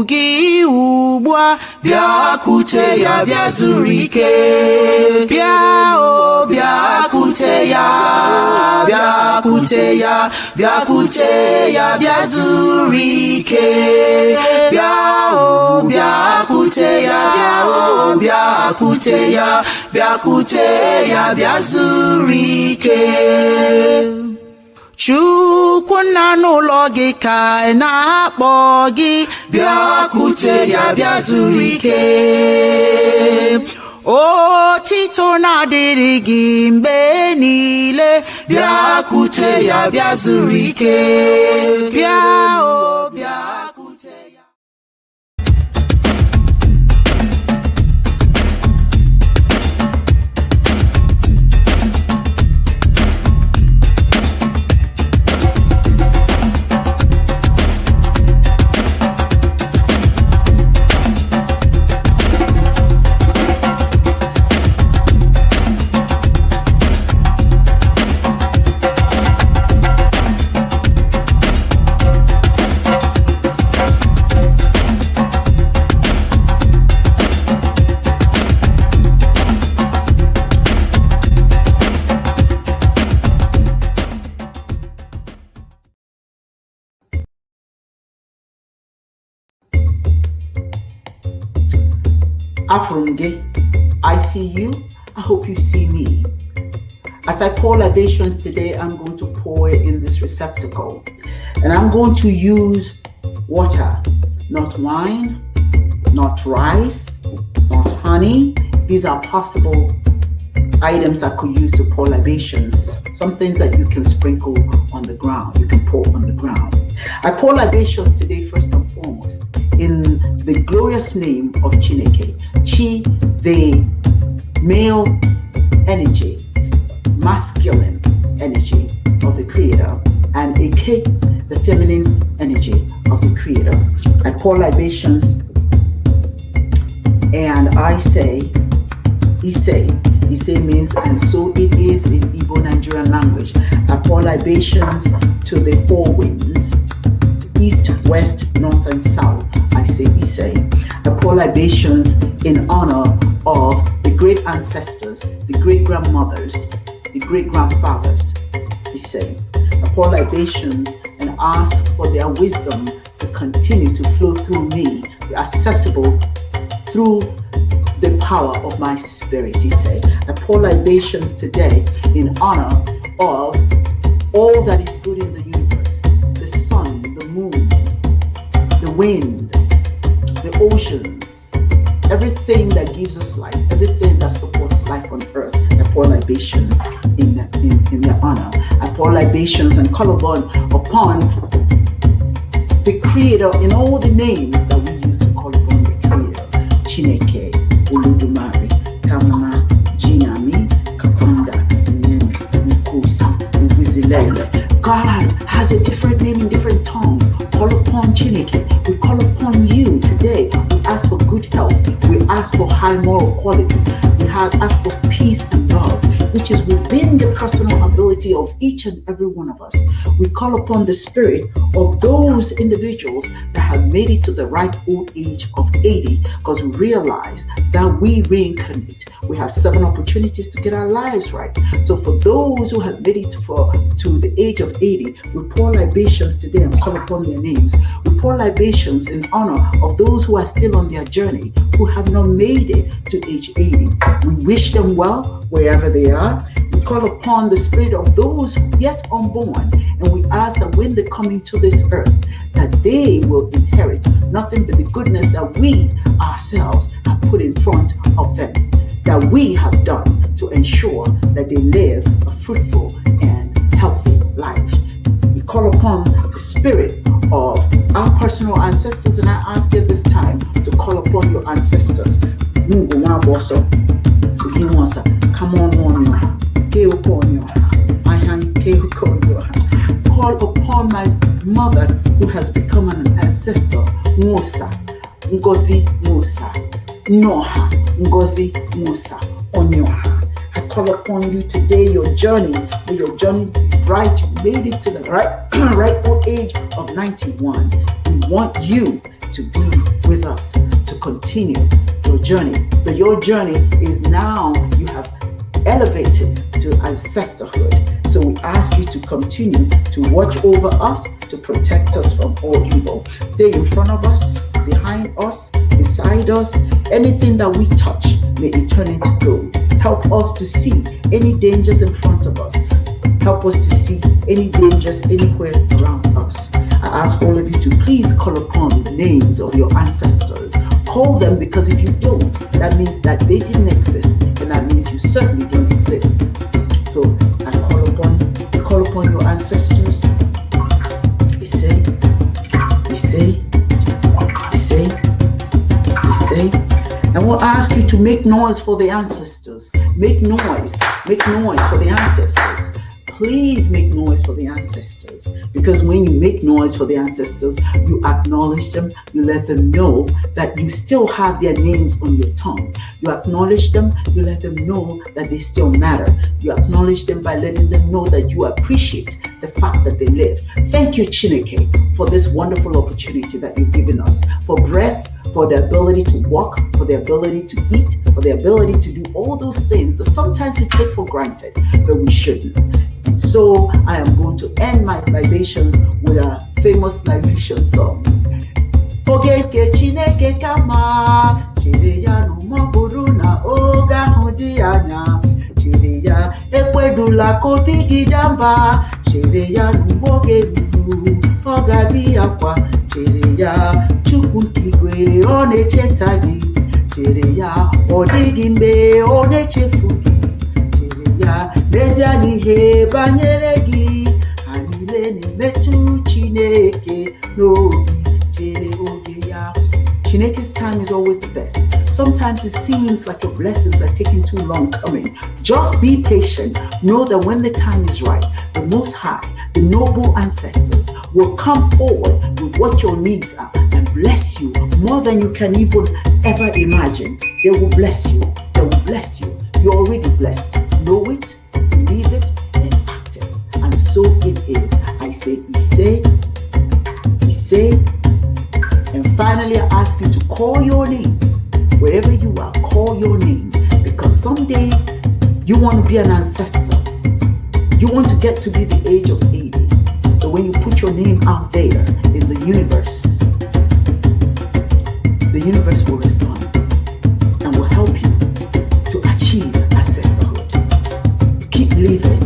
gị ugbu a, bịakwute ya bịa zuru ike. Bịa o bịakwute ya, bịakwute ya, bịakwute ya bịa zuru ike. Bịa o bịakwute ya, bịa o bịakwute ya, bịakwute ya bịa zuru ike. Chukwu nna n'ụlọ gị ka na-akpọ gị, bịakwute ya bịa zuru ike. Otito na-adịrị gị mgbe niile, bịakwute ya bịa zuru ike. Bịa o bịakwute ya. Afrunge, I see you, I hope you see me. As I pour libations today, I'm going to pour it in this receptacle. And I'm going to use water, not wine, not rice, not honey. These are possible items I could use to pour libations. Some things that you can sprinkle on the ground, you can pour on the ground. I pour libations today first and foremost in the glorious name of Chineke. Chi, the male energy, masculine energy of the Creator, and Eke, the feminine energy of the Creator. I pour libations and I say, Ise. Ise means and so it is in Igbo Nigerian language. I pour libations to the four winds, east, west, north, and south. I say Ise. I pour libations in honor of the great ancestors, the great grandmothers, the great grandfathers. Ise. I pour libations and ask for their wisdom to continue to flow through me, be accessible through the power of my spirit. Ise. I pour libations today in honor of all that is good in the universe, the sun, the moon, the wind, the oceans, everything that gives us life, everything that supports life on earth. I pour libations in their honor. I pour libations and call upon the Creator in all the names that we use to call upon the Creator. Chineke, Oludumare, Kamana, Jiani, Kapanda, Nkosi, Ubizilele. God has a different name in different tongues. Call upon Chineke. We call upon you today. We ask for good health. We ask for high moral quality. We have asked for peace and love, which is within the personal ability of each and every one of us. We call upon the spirit of those individuals that have made it to the ripe old age of 80, because we realize that we reincarnate. We have 7 opportunities to get our lives right. So for those who have made it to the age of 80, we pour libations today and call upon their names. We pour libations in honor of those who are still on their journey, who have not made it to age 80. We wish them well wherever they are. We call upon the spirit of those yet unborn, and we ask that when they come into this earth, that they will inherit nothing but the goodness that we ourselves have put in front of them, that we have done to ensure that they live a fruitful and healthy life. We call upon the spirit of our personal ancestors, and I ask you this time to call upon your ancestors. Come on, call upon my mother who has become an ancestor, Musa, Ngozi Musa, Noha, Ngozi Musa, Onyoha. I call upon you today, your journey right, you made it to the right old age of 91. We want you to be continue your journey. But your journey is now, you have elevated to ancestorhood. So we ask you to continue to watch over us, to protect us from all evil. Stay in front of us, behind us, beside us. Anything that we touch, may it turn into gold. Help us to see any dangers in front of us. Help us to see any dangers anywhere around us. I ask all of you to please call upon the names of your ancestors. Call them, because if you don't, that means that they didn't exist, and that means you certainly don't exist. So I call upon your ancestors. And we'll ask you to make noise for the ancestors. Make noise for the ancestors. Please make noise for the ancestors, because when you make noise for the ancestors, you acknowledge them, you let them know that you still have their names on your tongue. You acknowledge them, you let them know that they still matter. You acknowledge them by letting them know that you appreciate the fact that they live. Thank you, Chineke, for this wonderful opportunity that you've given us, for breath, for the ability to walk, for the ability to eat, for the ability to do all those things that sometimes we take for granted, but we shouldn't. And so I am going to end my libations with a famous Nigerian song. Ogeke Chineke kama, chiri ya n'ụmọbụrụ na oge ahụ dị anya, chiri ya ekwedula kobi gị jamba, chiri ya n'oge ruru, ọ ga-adị ya kwa, chiri ya Chukwu kigwe ọ na-echeta gị, chiri ya ọ dịghị mgbe ọ na-echefu gị, chiri ya n'ezie n'ihe banyere gị, ha niile na-emetụ Chineke n'obi. Chineke's time is always the best. Sometimes it seems like your blessings are taking too long coming. Just be patient. Know that when the time is right, the Most High, the noble ancestors will come forward with what your needs are and bless you more than you can even ever imagine. They will bless you. They will bless you. You're already blessed. Know it, believe it, and act it. And so it is. I say, Ise. And finally, I ask you to call your names. Wherever you are, call your name. Because someday, you want to be an ancestor. You want to get to be the age of 80. So when you put your name out there in the universe will respond and will help you to achieve ancestorhood. Keep living.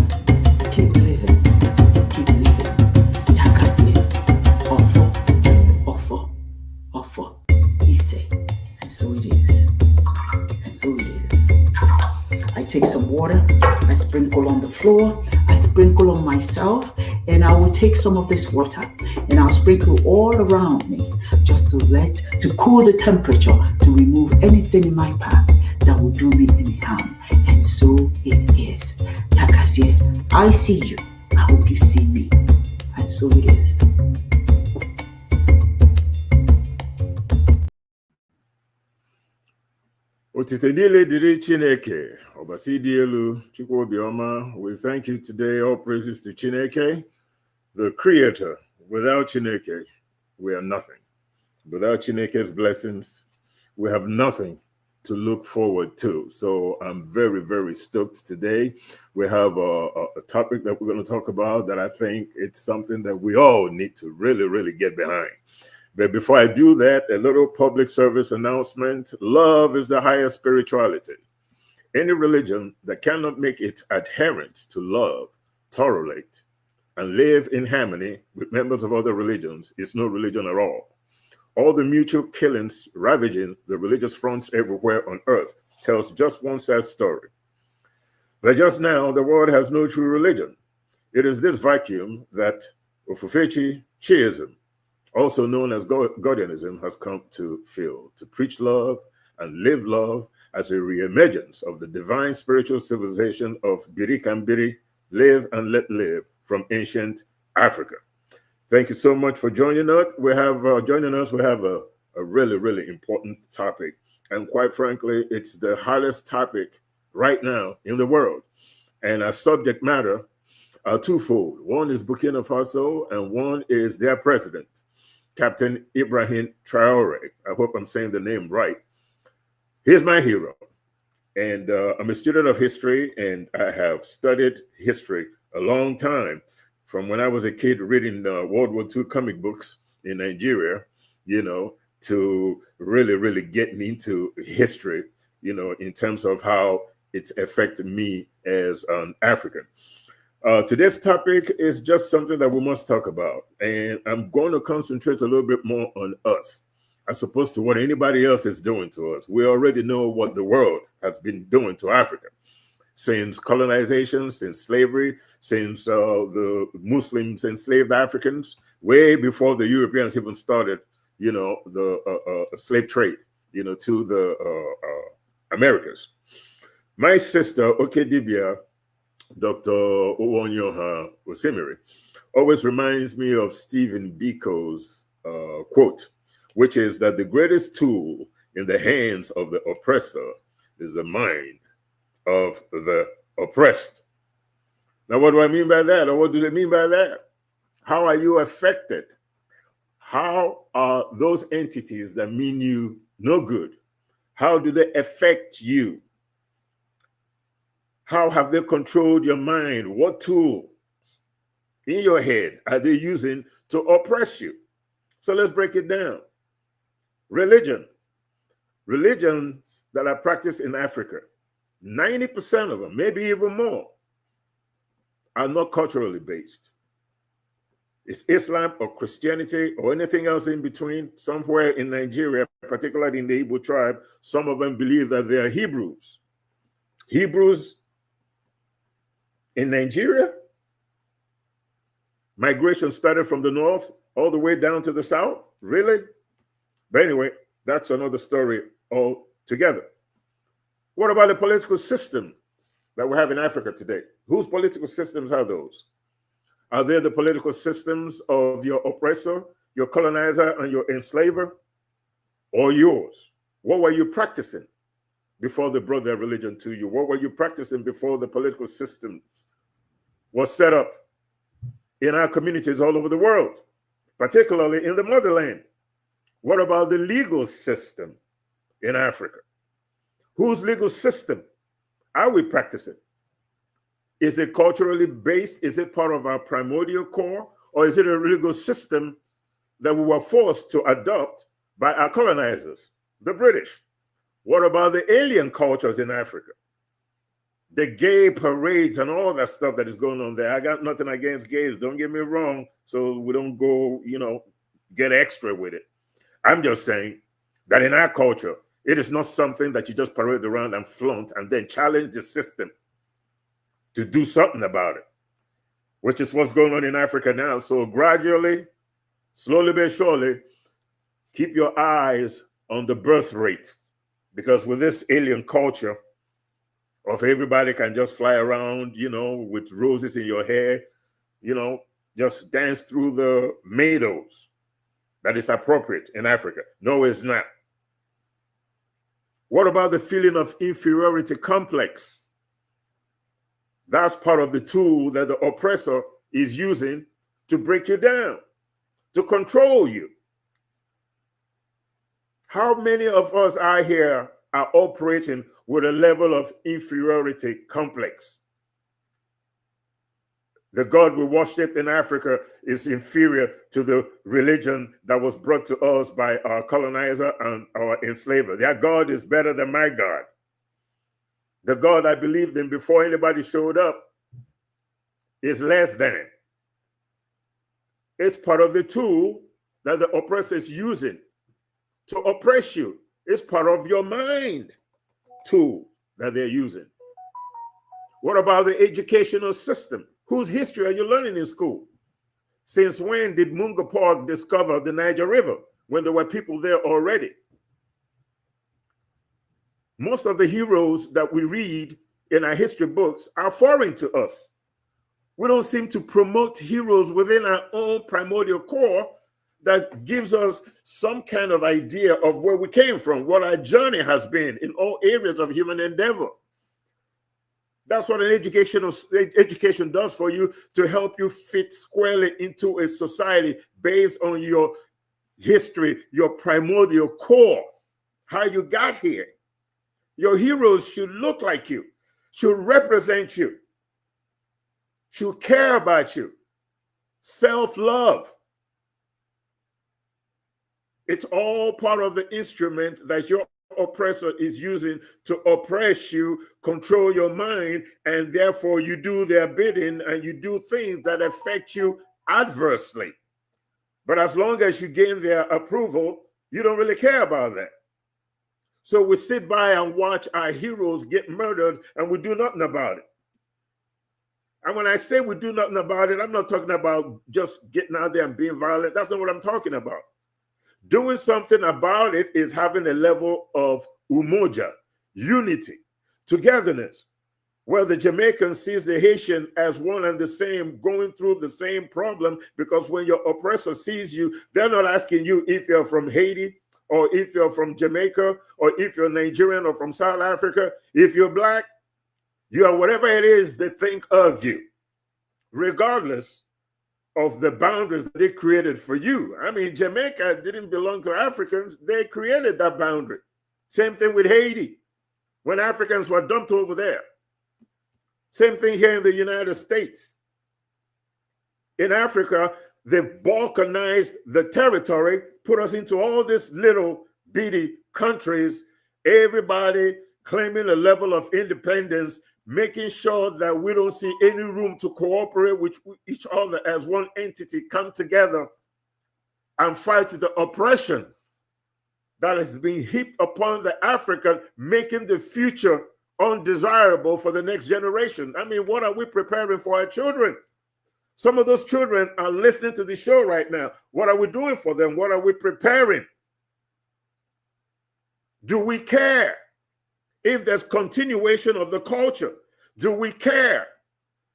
Take some water, I sprinkle on the floor, I sprinkle on myself, and I will take some of this water and I'll sprinkle all around me just to cool the temperature, to remove anything in my path that will do me any harm. And so it is. Takasie, I see you. I hope you see me. And so it is. Otitedile diri Chineke, Obasi di elu, Chukwu obioma. We thank you today. All praises to Chineke, the Creator. Without Chineke, we are nothing. Without Chineke's blessings, we have nothing to look forward to. So I'm very, very stoked today. We have a topic that we're going to talk about that I think it's something that we all need to really, really get behind. But before I do that, a little public service announcement. Love is the highest spirituality. Any religion that cannot make it adherent to love, tolerate, and live in harmony with members of other religions is no religion at all. All the mutual killings ravaging the religious fronts everywhere on earth tells just one sad story. That just now, the world has no true religion. It is this vacuum that Ofufechi Chiism, also known as Godianism, has come to fill, to preach love and live love as a reemergence of the divine spiritual civilization of Biri Kambiri, live and let live from ancient Africa. Thank you so much for joining us. We have a really, really important topic. And quite frankly, it's the hottest topic right now in the world. And our subject matter are twofold. One is Burkina Faso and one is their president. Captain Ibrahim Traore. I hope I'm saying the name right. He's my hero. And I'm a student of history, and I have studied history a long time, from when I was a kid reading World War II comic books in Nigeria, to really getting into history, in terms of how it's affected me as an African. Today's topic is just something that we must talk about, and I'm going to concentrate a little bit more on us, as opposed to what anybody else is doing to us. We already know what the world has been doing to Africa since colonization, since slavery, since the Muslims enslaved Africans, way before the Europeans even started, the slave trade, to the Americas. My sister, Dibia, Dr. Owonyoha Osimiri, always reminds me of Stephen Biko's quote, which is that the greatest tool in the hands of the oppressor is the mind of the oppressed. Now, what do I mean by that? Or what do they mean by that? How are you affected? How are those entities that mean you no good? How do they affect you? How have they controlled your mind? What tools in your head are they using to oppress you? So let's break it down. Religions that are practiced in Africa, 90% of them, maybe even more, are not culturally based. It's Islam or Christianity or anything else in between. Somewhere in Nigeria, particularly in the Igbo tribe, some of them believe that they are Hebrews. Hebrews in Nigeria, migration started from the north all the way down to the south. Really? But anyway, that's another story altogether. What about the political system that we have in Africa today? Whose political systems are those? Are they the political systems of your oppressor, your colonizer, and your enslaver, or yours? What were you practicing before they brought their religion to you? What were you practicing before the political systems was set up in our communities all over the world, particularly in the motherland? What about the legal system in Africa? Whose legal system are we practicing? Is it culturally based? Is it part of our primordial core? Or is it a legal system that we were forced to adopt by our colonizers, the British? What about the alien cultures in Africa? The gay parades and all that stuff that is going on there. I got nothing against gays, don't get me wrong, so we don't go, get extra with it. I'm just saying that in our culture, it is not something that you just parade around and flaunt and then challenge the system to do something about it, which is what's going on in Africa now. So gradually, slowly but surely, keep your eyes on the birth rate, because with this alien culture of everybody can just fly around, with roses in your hair, just dance through the meadows, that is appropriate in Africa. No, it's not. What about the feeling of inferiority complex? That's part of the tool that the oppressor is using to break you down, to control you. How many of us out here are operating with a level of inferiority complex? The God we worship in Africa is inferior to the religion that was brought to us by our colonizer and our enslaver. Their God is better than my God. The God I believed in before anybody showed up is less than. It's part of the tool that the oppressor is using to oppress you. It's part of your mind tool that they're using. What about the educational system? Whose history are you learning in school? Since when did Mungo Park discover the Niger River, when there were people there already? Most of the heroes that we read in our history books are foreign to us. We don't seem to promote heroes within our own primordial core that gives us some kind of idea of where we came from, what our journey has been in all areas of human endeavor. That's what an education does for you, to help you fit squarely into a society based on your history, your primordial core, how you got here. Your heroes should look like you, should represent you, should care about you. Self-love. It's all part of the instrument that your oppressor is using to oppress you, control your mind, and therefore you do their bidding and you do things that affect you adversely. But as long as you gain their approval, you don't really care about that. So we sit by and watch our heroes get murdered and we do nothing about it. And when I say we do nothing about it, I'm not talking about just getting out there and being violent. That's not what I'm talking about. Doing something about it is having a level of umoja, unity, togetherness, where the Jamaican sees the Haitian as one and the same, going through the same problem, because when your oppressor sees you, they're not asking you if you're from Haiti or if you're from Jamaica or if you're Nigerian or from South Africa. If you're Black, you are whatever it is they think of you, regardless of the boundaries that they created for you. I mean, Jamaica didn't belong to Africans. They created that boundary. Same thing with Haiti, when Africans were dumped over there. Same thing here in the United States. In Africa, they've balkanized the territory, put us into all these little bitty countries, everybody claiming a level of independence, making sure that we don't see any room to cooperate with each other as one entity, come together and fight the oppression that is being heaped upon the African, making the future undesirable for the next generation. I mean, what are we preparing for our children? Some of those children are listening to the show right now. What are we doing for them? What are we preparing? Do we care if there's continuation of the culture? Do we care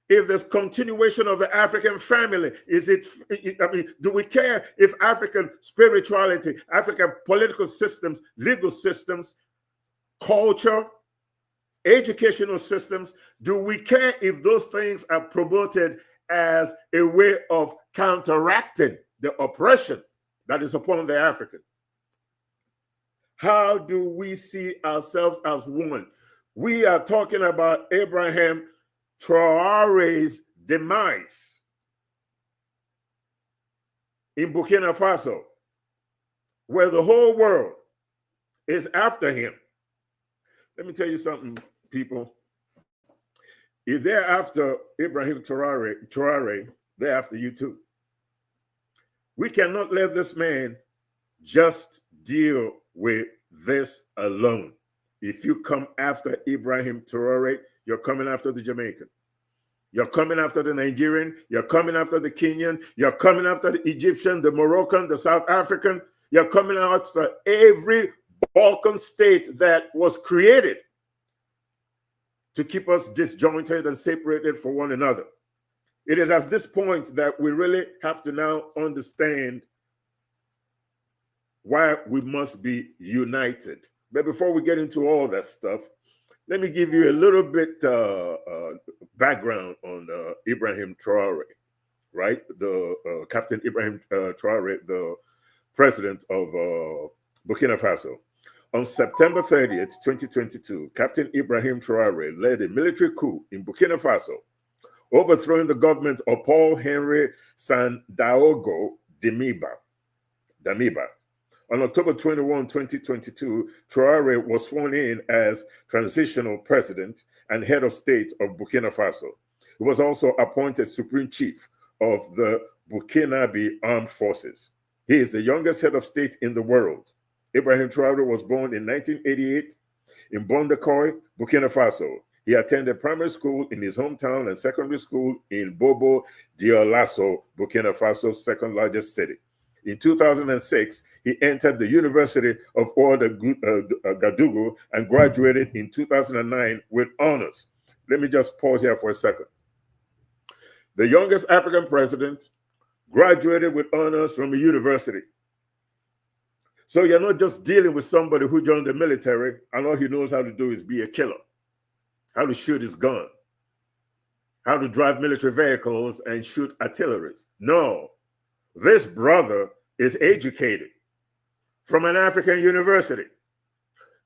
if there's continuation of the African family? Do we care if African spirituality, African political systems, legal systems, culture, educational systems, do we care if those things are promoted as a way of counteracting the oppression that is upon the African? How do we see ourselves as one? We are talking about Abraham Traore's demise in Burkina Faso, where the whole world is after him. Let me tell you something, people. If they're after Ibrahim Traore, they're after you too. We cannot let this man just deal with this alone. If you come after Ibrahim Traore, you're coming after the Jamaican. You're coming after the Nigerian. You're coming after the Kenyan. You're coming after the Egyptian, the Moroccan, the South African. You're coming after every Balkan state that was created to keep us disjointed and separated from one another. It is at this point that we really have to now understand why we must be united. But before we get into all that stuff, let me give you a little bit background on Ibrahim Traore, right? The Captain Ibrahim Traore, the president of Burkina Faso. On September 30th, 2022, Captain Ibrahim Traore led a military coup in Burkina Faso, overthrowing the government of Paul Henry Sandaogo Damiba. On October 21, 2022, Traore was sworn in as transitional president and head of state of Burkina Faso. He was also appointed supreme chief of the Burkinabe Armed Forces. He is the youngest head of state in the world. Ibrahim Traore was born in 1988 in Bondakoy, Burkina Faso. He attended primary school in his hometown and secondary school in Bobo Dioulasso, Burkina Faso's second largest city. In 2006, he entered the University of Ouagadougou and graduated in 2009 with honors. Let me just pause here for a second. The youngest African president graduated with honors from a university. So you're not just dealing with somebody who joined the military and all he knows how to do is be a killer, how to shoot his gun, how to drive military vehicles and shoot artillery. No, this brother is educated from an African university.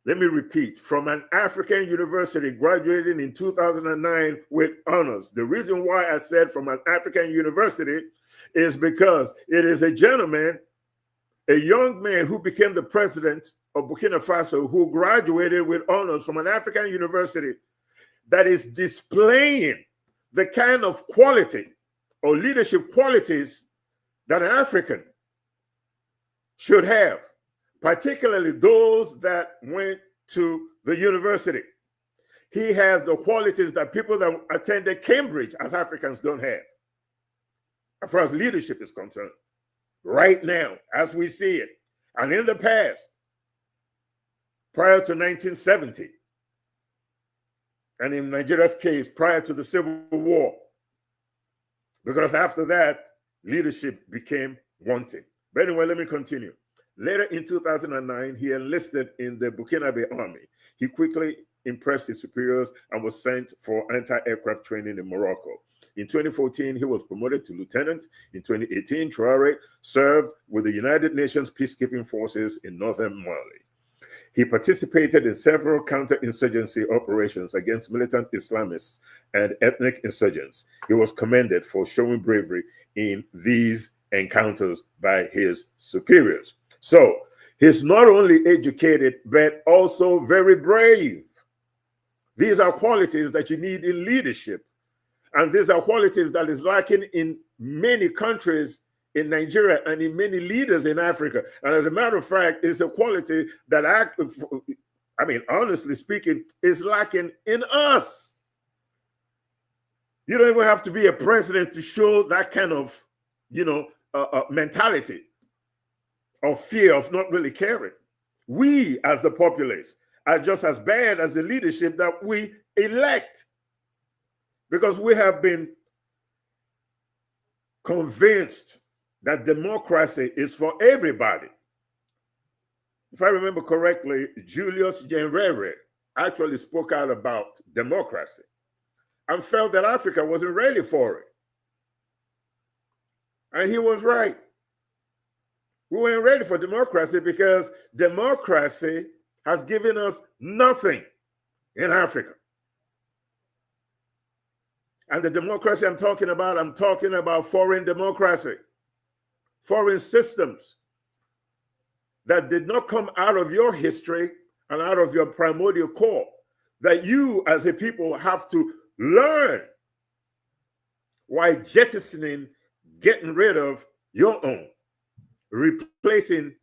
Let me repeat, from an African university, graduating in 2009 with honors. The reason why I said from an African university is because it is a gentleman, a young man who became the president of Burkina Faso, who graduated with honors from an African university, that is displaying the kind of quality or leadership qualities that an African should have, particularly those that went to the university. He has the qualities that people that attended Cambridge as Africans don't have, as far as leadership is concerned, right now, as we see it. And in the past, prior to 1970, and in Nigeria's case, prior to the Civil War, because after that, leadership became wanting. But anyway, let me continue. Later in 2009, he enlisted in the Burkinabe army. He quickly impressed his superiors and was sent for anti-aircraft training in Morocco. In 2014, he was promoted to lieutenant. In 2018, Traore served with the United Nations peacekeeping forces in northern Mali. He participated in several counterinsurgency operations against militant Islamists and ethnic insurgents. He was commended for showing bravery in these encounters by his superiors. So he's not only educated, but also very brave. These are qualities that you need in leadership. And these are qualities that is lacking in many countries in Nigeria and in many leaders in Africa. And as a matter of fact, it's a quality that, honestly speaking, is lacking in us. You don't even have to be a president to show that kind of, mentality of fear of not really caring. We, as the populace, are just as bad as the leadership that we elect, because we have been convinced that democracy is for everybody. If I remember correctly, Julius Nyerere actually spoke out about democracy and felt that Africa wasn't ready for it. And he was right. We weren't ready for democracy because democracy has given us nothing in Africa. And the democracy I'm talking about foreign democracy, foreign systems that did not come out of your history and out of your primordial core, that you as a people have to learn while getting rid of your own, replacing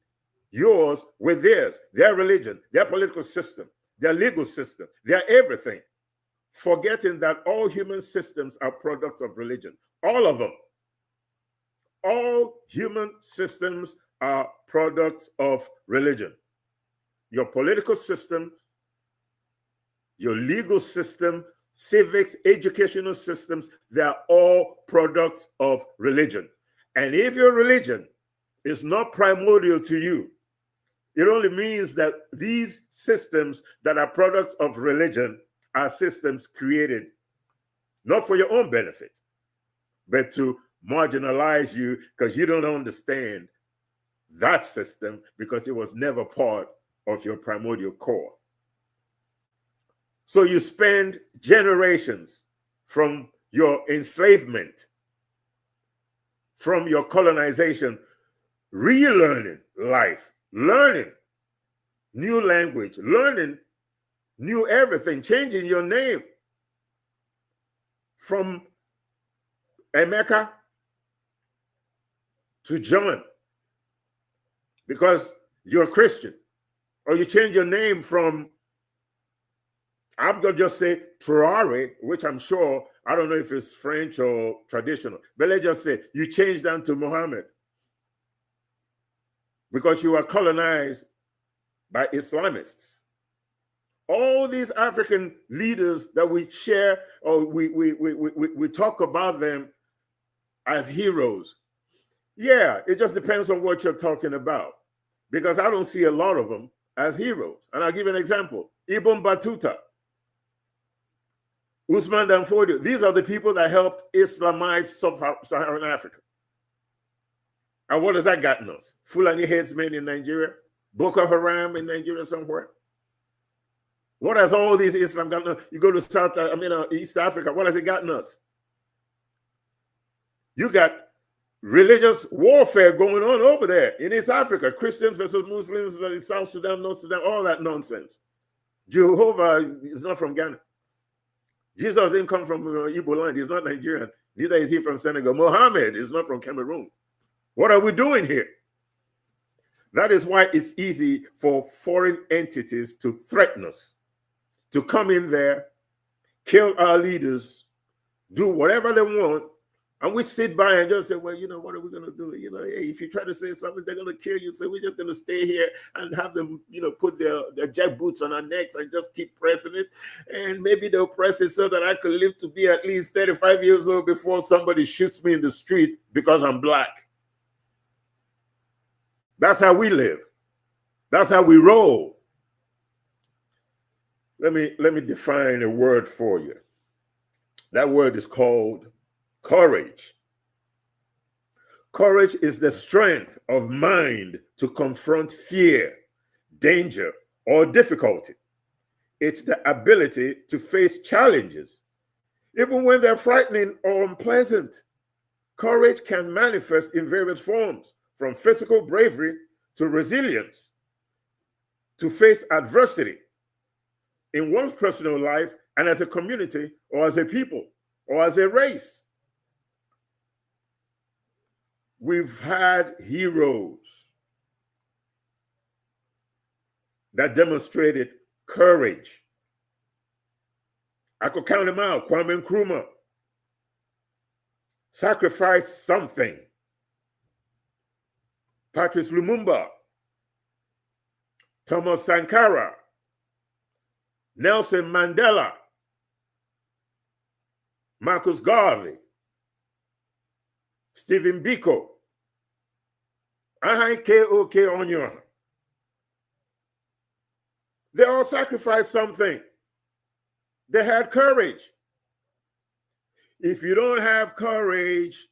yours with theirs, their religion, their political system, their legal system, their everything, forgetting that all human systems are products of religion. All of them. All human systems are products of religion. Your political system, your legal system, civics, educational systems, they are all products of religion. And if your religion is not primordial to you, it only means that these systems that are products of religion are systems created not for your own benefit, but to marginalize you because you don't understand that system because it was never part of your primordial core. So you spend generations from your enslavement, from your colonization, relearning life, learning new language, learning new everything, changing your name from Emeka to John because you're a Christian, or you change your name from, I'm going to just say Traore, which I'm sure, I don't know if it's French or traditional, but let's just say you change that to Muhammad because you are colonized by Islamists. All these African leaders that we share, or we talk about them as heroes. Yeah, it just depends on what you're talking about, because I don't see a lot of them as heroes. And I'll give you an example. Ibn Battuta, Usman Dan Fodio, these are the people that helped Islamize sub-Saharan Africa. And what has that gotten us? Fulani headsmen in Nigeria? Boko Haram in Nigeria somewhere? What has all these Islam gotten us? You go to East Africa, what has it gotten us? You got religious warfare going on over there in East Africa. Christians versus Muslims in South Sudan, North Sudan, all that nonsense. Jehovah is not from Ghana. Jesus didn't come from Igbo land. He's not Nigerian. Neither is he from Senegal. Mohammed is not from Cameroon. What are we doing here? That is why it's easy for foreign entities to threaten us, to come in there, kill our leaders, do whatever they want, and we sit by and just say, well, you know, what are we going to do? You know, hey, if you try to say something, they're going to kill you. So we're just going to stay here and have them, you know, put their jack boots on our necks and just keep pressing it. And maybe they'll press it so that I could live to be at least 35 years old before somebody shoots me in the street because I'm black. That's how we live. That's how we roll. Let me define a word for you. That word is called courage. Courage is the strength of mind to confront fear, danger, or difficulty. It's the ability to face challenges, even when they're frightening or unpleasant. Courage can manifest in various forms, from physical bravery to resilience, to face adversity in one's personal life and as a community or as a people or as a race. We've had heroes that demonstrated courage. I could count them out. Kwame Nkrumah sacrificed something. Patrice Lumumba, Thomas Sankara, Nelson Mandela, Marcus Garvey, Stephen Biko, Ahai K.O.K. Onyoha. They all sacrificed something. They had courage. If you don't have courage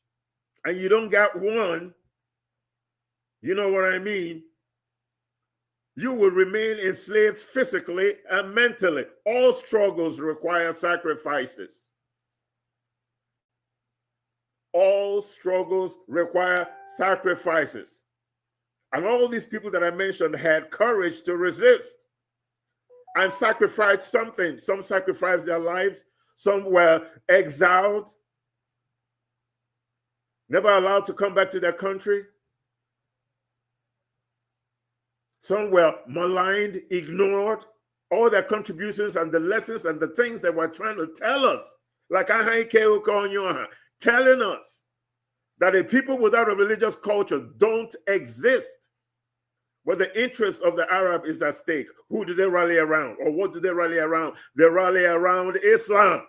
and you don't got one, you know what I mean? You will remain enslaved physically and mentally. All struggles require sacrifices. All struggles require sacrifices. And all these people that I mentioned had courage to resist and sacrifice something. Some sacrificed their lives. Some were exiled, never allowed to come back to their country. Some were maligned, ignored, all their contributions and the lessons and the things they were trying to tell us, like Ahai K.O.K. Onyoha, telling us that a people without a religious culture don't exist. But the interest of the Arab is at stake. Who do they rally around? Or what do they rally around? They rally around Islam.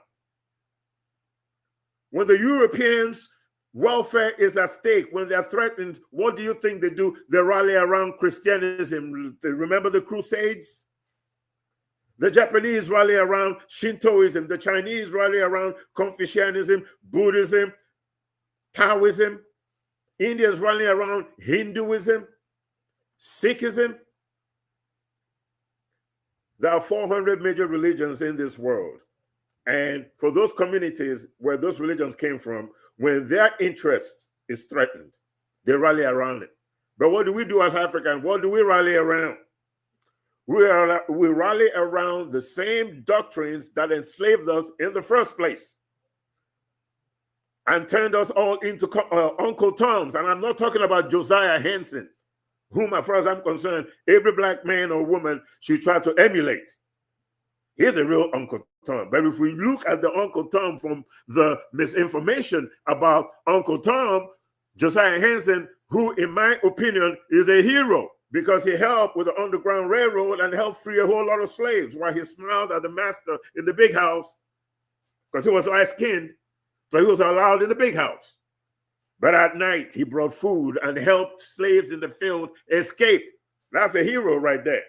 When the Europeans' welfare is at stake, when they're threatened, what do you think they do? They rally around Christianism. Remember the Crusades? The Japanese rally around Shintoism. The Chinese rally around Confucianism, Buddhism, Taoism. Indians rally around Hinduism, Sikhism. There are 400 major religions in this world. And for those communities where those religions came from, when their interest is threatened, they rally around it. But what do we do as Africans? What do we rally around? We rally around the same doctrines that enslaved us in the first place and turned us all into Uncle Toms. And I'm not talking about Josiah Henson, whom, as far as I'm concerned, every black man or woman should try to emulate. He's a real Uncle Tom. But if we look at the Uncle Tom from the misinformation about Uncle Tom, Josiah Henson, who, in my opinion, is a hero because he helped with the Underground Railroad and helped free a whole lot of slaves while he smiled at the master in the big house because he was light-skinned, so he was allowed in the big house. But at night, he brought food and helped slaves in the field escape. That's a hero right there.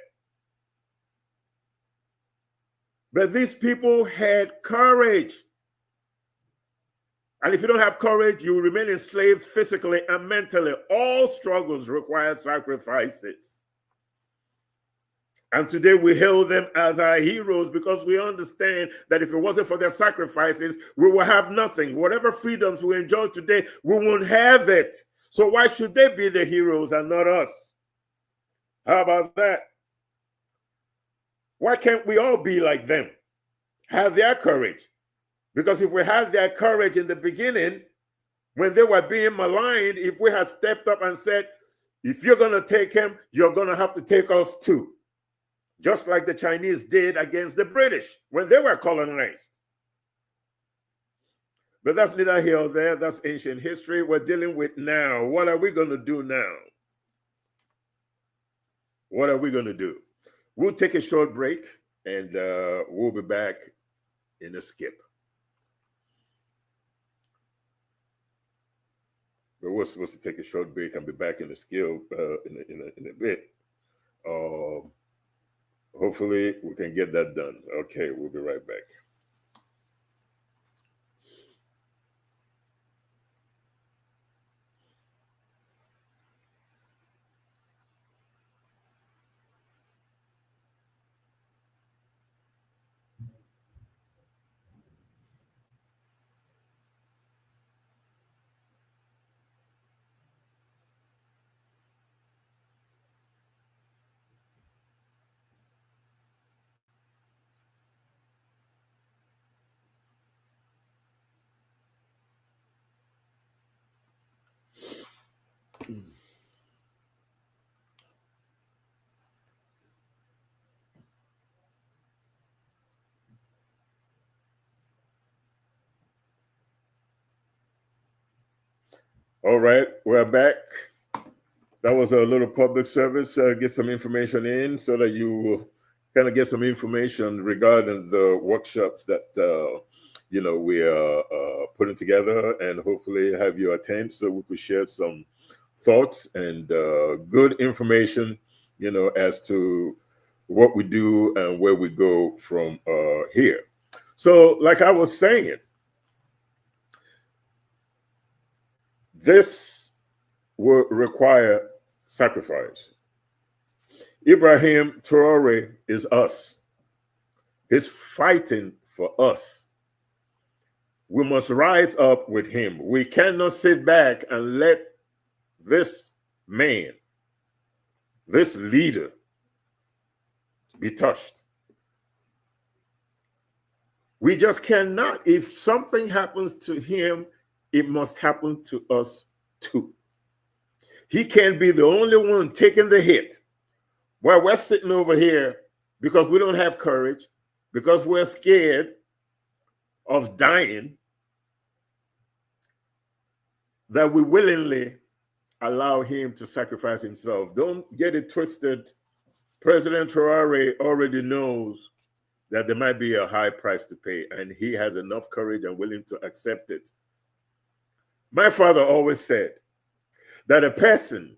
But these people had courage. And if you don't have courage, you will remain enslaved physically and mentally. All struggles require sacrifices. And today we hail them as our heroes because we understand that if it wasn't for their sacrifices, we will have nothing. Whatever freedoms we enjoy today, we won't have it. So why should they be the heroes and not us? How about that? Why can't we all be like them? Have their courage. Because if we had their courage in the beginning, when they were being maligned, if we had stepped up and said, if you're going to take him, you're going to have to take us too. Just like the Chinese did against the British when they were colonized. But that's neither here or there. That's ancient history. We're dealing with now. What are we going to do now? What are we going to do? We'll take a short break and we'll be back in a skip. But we're supposed to take a short break and be back in the skip in a bit. Hopefully we can get that done. Okay, we'll be right back. All right, we're back. That was a little public service. Get some information in so that you kind of get some information regarding the workshops that we are putting together, and hopefully have you attend so we could share some thoughts and good information, as to what we do and where we go from here. So, like I was saying, this will require sacrifice. Ibrahim Traore is us. He's fighting for us. We must rise up with him. We cannot sit back and let this man, this leader, be touched. We just cannot. If something happens to him, it must happen to us too. He can't be the only one taking the hit while we're sitting over here because we don't have courage, because we're scared of dying, that we willingly allow him to sacrifice himself. Don't get it twisted. President Traore already knows that there might be a high price to pay, and he has enough courage and willing to accept it. My father always said that a person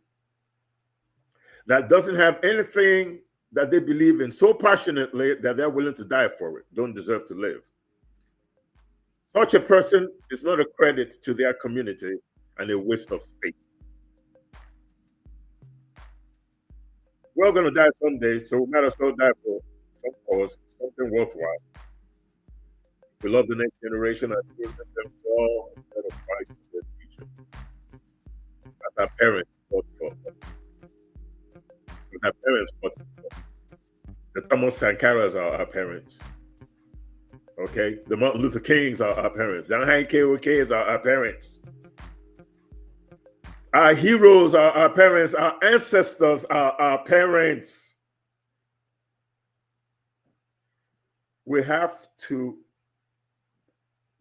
that doesn't have anything that they believe in so passionately that they're willing to die for it don't deserve to live. Such a person is not a credit to their community and a waste of space. We're going to die someday, so we might as well die for some cause, something worthwhile. We love the next generation and give them all a better fight for their future. As our parents fought for us. As our parents fought for us. The Thomas Sankaras are our parents. Okay? The Martin Luther Kings are our parents. The Hein KOKs are our parents. Our heroes are our parents. Our ancestors are our parents. We have to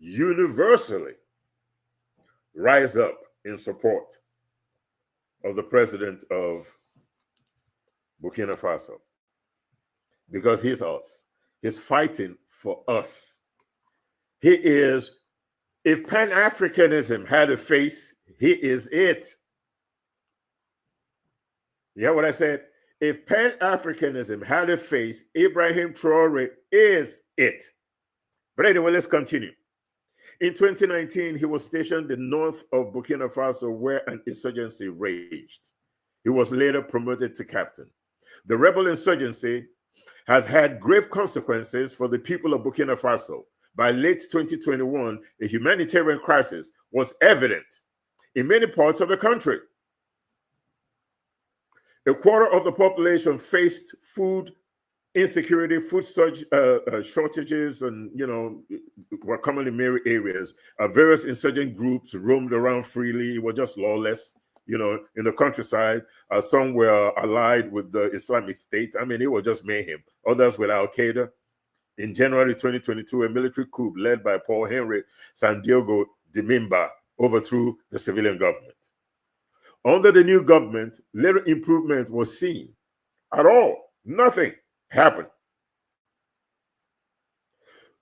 universally rise up in support of the president of Burkina Faso, because he's us. He's fighting for us. He is, if Pan-Africanism had a face, he is it. You hear what I said? If Pan-Africanism had a face, Ibrahim Traore is it. But anyway, let's continue. In 2019, he was stationed in north of Burkina Faso where an insurgency raged. He was later promoted to captain. The rebel insurgency has had grave consequences for the people of Burkina Faso. By late 2021, a humanitarian crisis was evident in many parts of the country. A quarter of the population faced food insecurity, food shortages, and were common in many areas. Various insurgent groups roamed around freely. It was just lawless, in the countryside. Some were allied with the Islamic State. I mean, it was just mayhem. Others with Al Qaeda. In January 2022, a military coup led by Paul Henry Santiago Dimimba overthrew the civilian government. Under the new government, little improvement was seen at all. Nothing happened.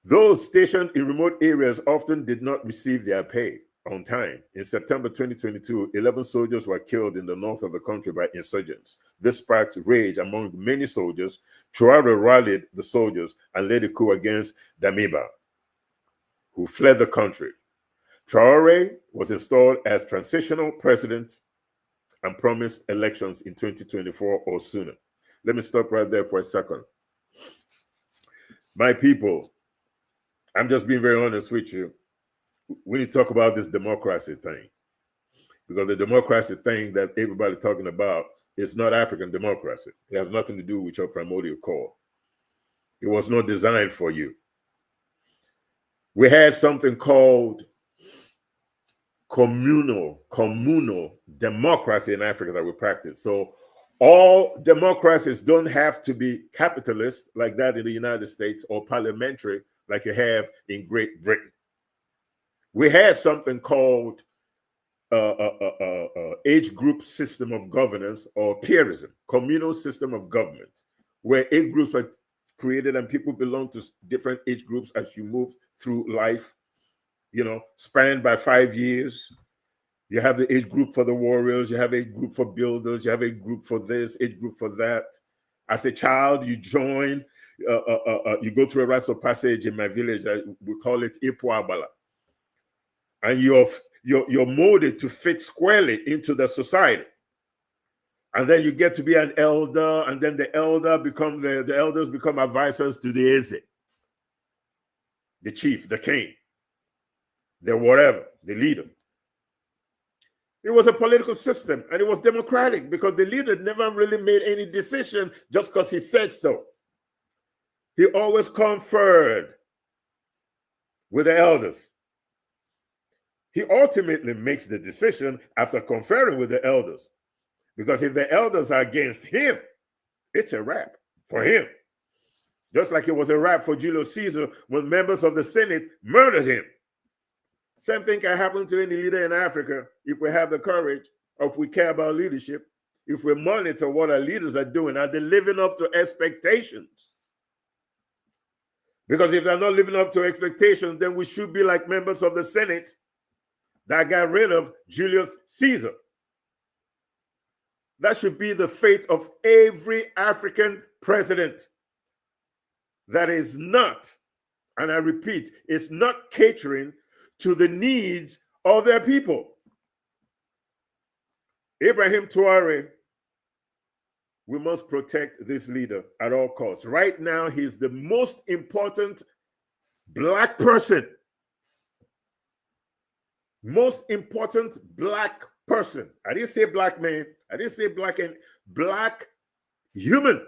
Those stationed in remote areas often did not receive their pay on time. In September 2022, 11 soldiers were killed in the north of the country by insurgents. This sparked rage among many soldiers. Traoré rallied the soldiers and led a coup against Damiba, who fled the country. Traoré was installed as transitional president and promised elections in 2024 or sooner. Let me stop right there for a second. My people, I'm just being very honest with you. We need to talk about this democracy thing, because the democracy thing that everybody's talking about is not African democracy. It has nothing to do with your primordial core. It was not designed for you. We had something called communal democracy in Africa that we practice. So all democracies don't have to be capitalist like that in the United States or parliamentary like you have in Great Britain. We had something called age group system of governance, or peerism, communal system of government, where age groups are created and people belong to different age groups as you move through life, spanned by 5 years. You have the age group for the warriors, you have age group for builders, you have age group for this, age group for that. As a child, you join, you go through a rites of passage in my village. We call it Ipuabala. And you're molded to fit squarely into the society. And then you get to be an elder, and then the elders become advisors to the Eze, the chief, the king, the whatever, the leader. It was a political system, and it was democratic because the leader never really made any decision just because he said so. He always conferred with the elders. He ultimately makes the decision after conferring with the elders, because if the elders are against him, it's a wrap for him. Just like it was a wrap for Julius Caesar when members of the Senate murdered him. Same thing can happen to any leader in Africa if we have the courage, or if we care about leadership, if we monitor what our leaders are doing. Are they living up to expectations? Because if they're not living up to expectations, then we should be like members of the Senate that got rid of Julius Caesar. That should be the fate of every African president that is not, and I repeat, is not catering to the needs of their people. Ibrahim Traoré, we must protect this leader at all costs. Right now, he's the most important Black person. Most important Black person. I didn't say Black man. I didn't say Black human.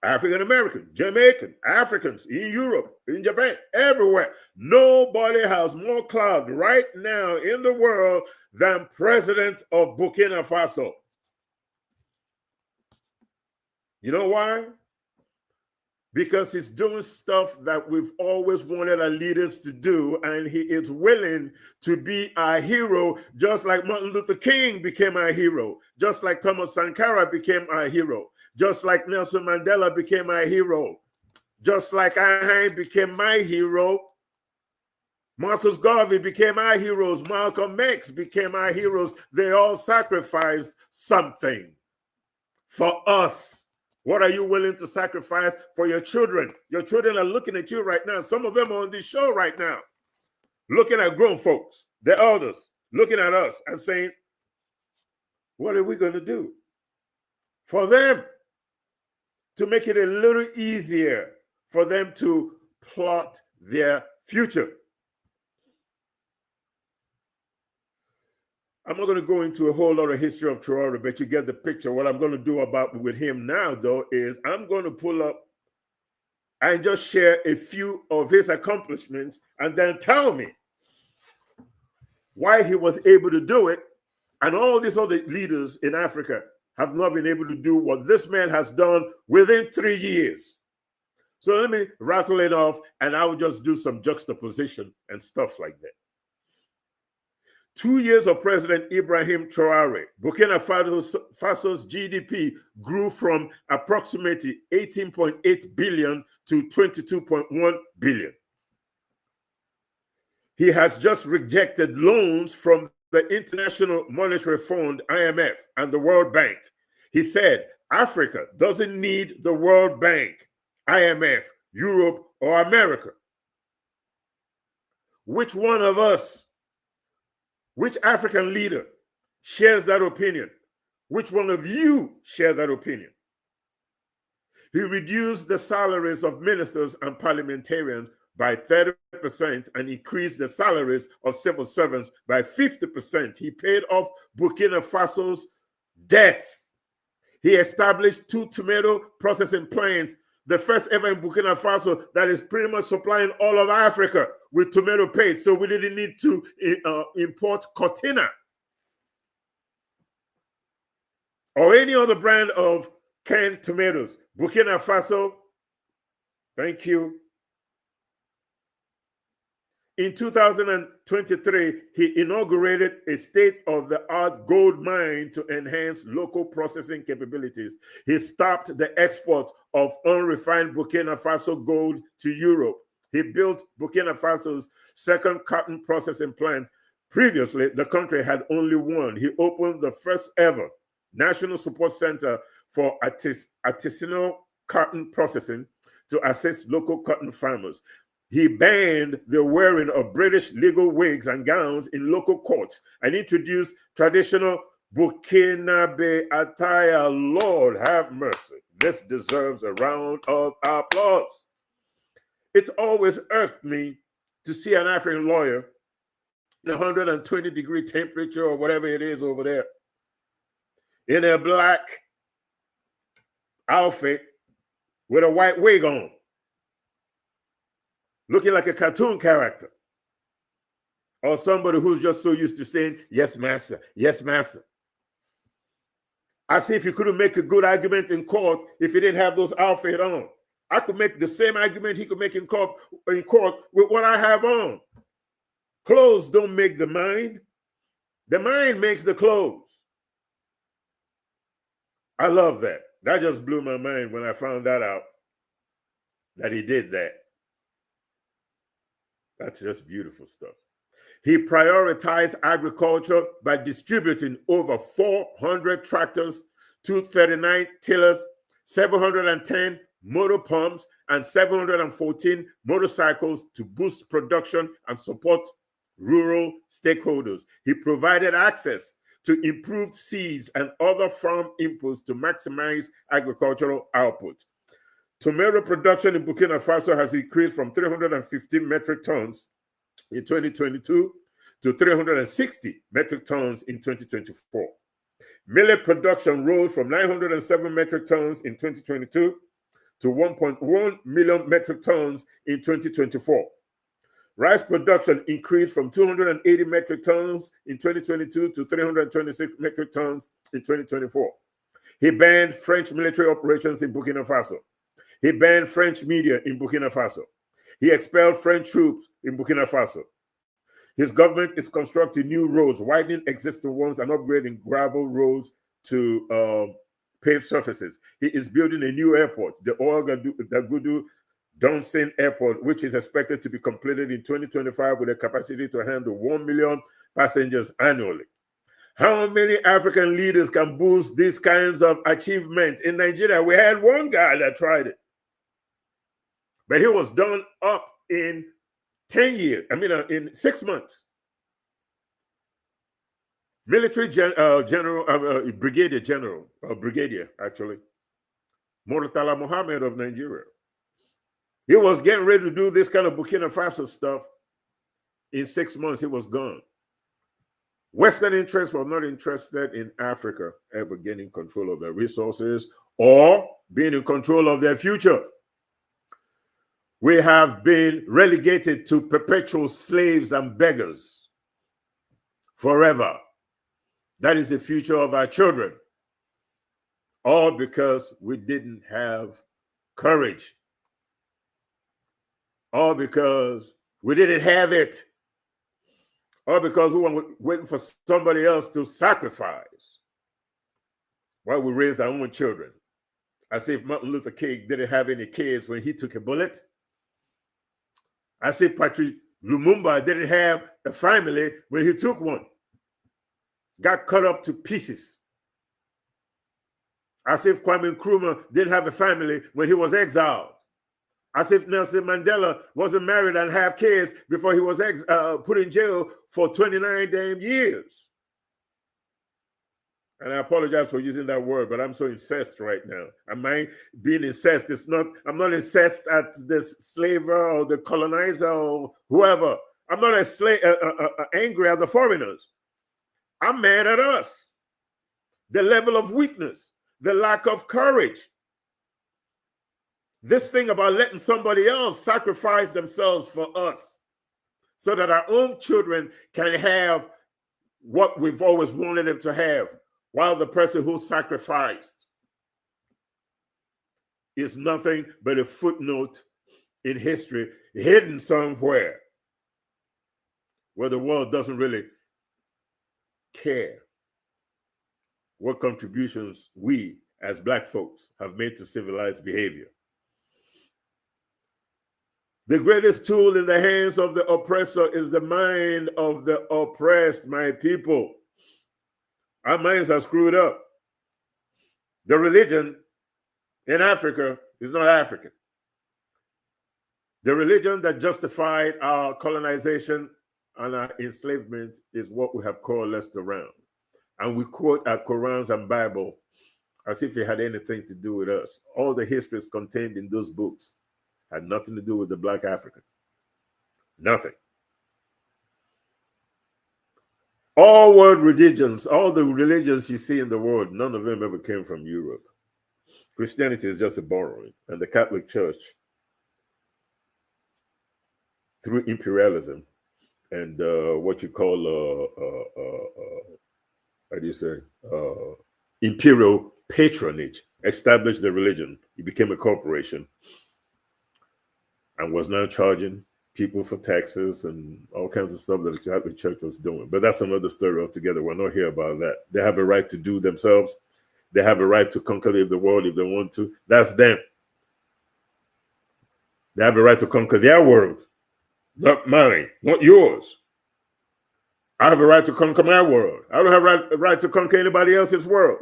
African American, Jamaican, Africans in Europe, in Japan, everywhere. Nobody has more clout right now in the world than President of Burkina Faso. You know why? Because he's doing stuff that we've always wanted our leaders to do, and he is willing to be our hero, just like Martin Luther King became our hero, just like Thomas Sankara became our hero, just like Nelson Mandela became our hero, just like Ahai became my hero. Marcus Garvey became our heroes. Malcolm X became our heroes. They all sacrificed something for us. What are you willing to sacrifice for your children? Your children are looking at you right now. Some of them are on this show right now. looking at grown folks, the elders, looking at us and saying, what are we going to do? For them to make it a little easier for them to plot their future. I'm not going to go into a whole lot of history of Traore, but you get the picture. What I'm going to do with him now, though, is I'm going to pull up and just share a few of his accomplishments and then tell me why he was able to do it. And all these other leaders in Africa have not been able to do what this man has done within 3 years. So let me rattle it off, and I will just do some juxtaposition and stuff like that. 2 years of President Ibrahim Traore, Burkina Faso's GDP grew from approximately 18.8 billion to 22.1 billion. He has just rejected loans from the International Monetary Fund, IMF, and the World Bank. He said, Africa doesn't need the World Bank, IMF, Europe, or America. Which one of us, which African leader shares that opinion? Which one of you share that opinion? He reduced the salaries of ministers and parliamentarians by 30% and increased the salaries of civil servants by 50%. He paid off Burkina Faso's debt. He established 2 tomato processing plants, the first ever in Burkina Faso, that is pretty much supplying all of Africa with tomato paste. So we didn't need to import Cortina or any other brand of canned tomatoes. Burkina Faso, thank you. In 2023, he inaugurated a state-of-the-art gold mine to enhance local processing capabilities. He stopped the export of unrefined Burkina Faso gold to Europe. He built Burkina Faso's second cotton processing plant. Previously, the country had only one. He opened the first ever National Support Center for artisanal cotton processing to assist local cotton farmers. He banned the wearing of British legal wigs and gowns in local courts and introduced traditional Burkinabe attire. Lord have mercy. This deserves a round of applause. It's always irked me to see an African lawyer in 120-degree temperature or whatever it is over there in a black outfit with a white wig on, looking like a cartoon character, or somebody who's just so used to saying, yes, master, yes, master. As if he couldn't make a good argument in court if he didn't have those outfits on. I could make the same argument he could make in court with what I have on. Clothes don't make the mind. The mind makes the clothes. I love that. That just blew my mind when I found that out, that he did that. That's just beautiful stuff. He prioritized agriculture by distributing over 400 tractors, 239 tillers, 710 motor pumps, and 714 motorcycles to boost production and support rural stakeholders. He provided access to improved seeds and other farm inputs to maximize agricultural output. Tomato production in Burkina Faso has increased from 315 metric tons in 2022 to 360 metric tons in 2024. Millet production rose from 907 metric tons in 2022 to 1.1 million metric tons in 2024. Rice production increased from 280 metric tons in 2022 to 326 metric tons in 2024. He banned French military operations in Burkina Faso. He banned French media in Burkina Faso. He expelled French troops in Burkina Faso. His government is constructing new roads, widening existing ones and upgrading gravel roads to paved surfaces. He is building a new airport, the Ouagadougou Donsin Airport, which is expected to be completed in 2025 with a capacity to handle 1 million passengers annually. How many African leaders can boost these kinds of achievements? In Nigeria, we had one guy that tried it, but he was done up in 10 years, in 6 months, military brigadier, actually, Murtala Mohammed of Nigeria. He was getting ready to do this kind of Burkina Faso stuff. In 6 months, he was gone. Western interests were not interested in Africa ever gaining control of their resources or being in control of their future. We have been relegated to perpetual slaves and beggars forever. That is the future of our children. All because we didn't have courage. All because we didn't have it. All because we were waiting for somebody else to sacrifice while we raised our own children. As if Martin Luther King didn't have any kids when he took a bullet. As if Patrice Lumumba didn't have a family when he took one. Got cut up to pieces. As if Kwame Nkrumah didn't have a family when he was exiled. As if Nelson Mandela wasn't married and have kids before he was put in jail for 29 damn years. And I apologize for using that word, but I'm so incensed right now. Am I being incensed? I'm not incensed at the slaver or the colonizer or whoever. I'm not angry at the foreigners. I'm mad at us. The level of weakness, the lack of courage. This thing about letting somebody else sacrifice themselves for us so that our own children can have what we've always wanted them to have, while the person who sacrificed is nothing but a footnote in history hidden somewhere where the world doesn't really care what contributions we as Black folks have made to civilized behavior. The greatest tool in the hands of the oppressor is the mind of the oppressed, my people. Our minds are screwed up. The religion in Africa is not African. The religion that justified our colonization and our enslavement is what we have coalesced around. And we quote our Qurans and Bible as if it had anything to do with us. All the histories contained in those books had nothing to do with the Black African. Nothing. All world religions, all the religions you see in the world, none of them ever came from Europe. Christianity is just a borrowing. And the Catholic Church, through imperialism and what you call, imperial patronage, established the religion. It became a corporation and was now charging people for taxes and all kinds of stuff that the Catholic Church was doing. But that's another story altogether. We're not here about that. They have a right to do themselves. They have a right to conquer the world if they want to. That's them. They have a right to conquer their world, not mine, not yours. I have a right to conquer my world. I don't have a right to conquer anybody else's world.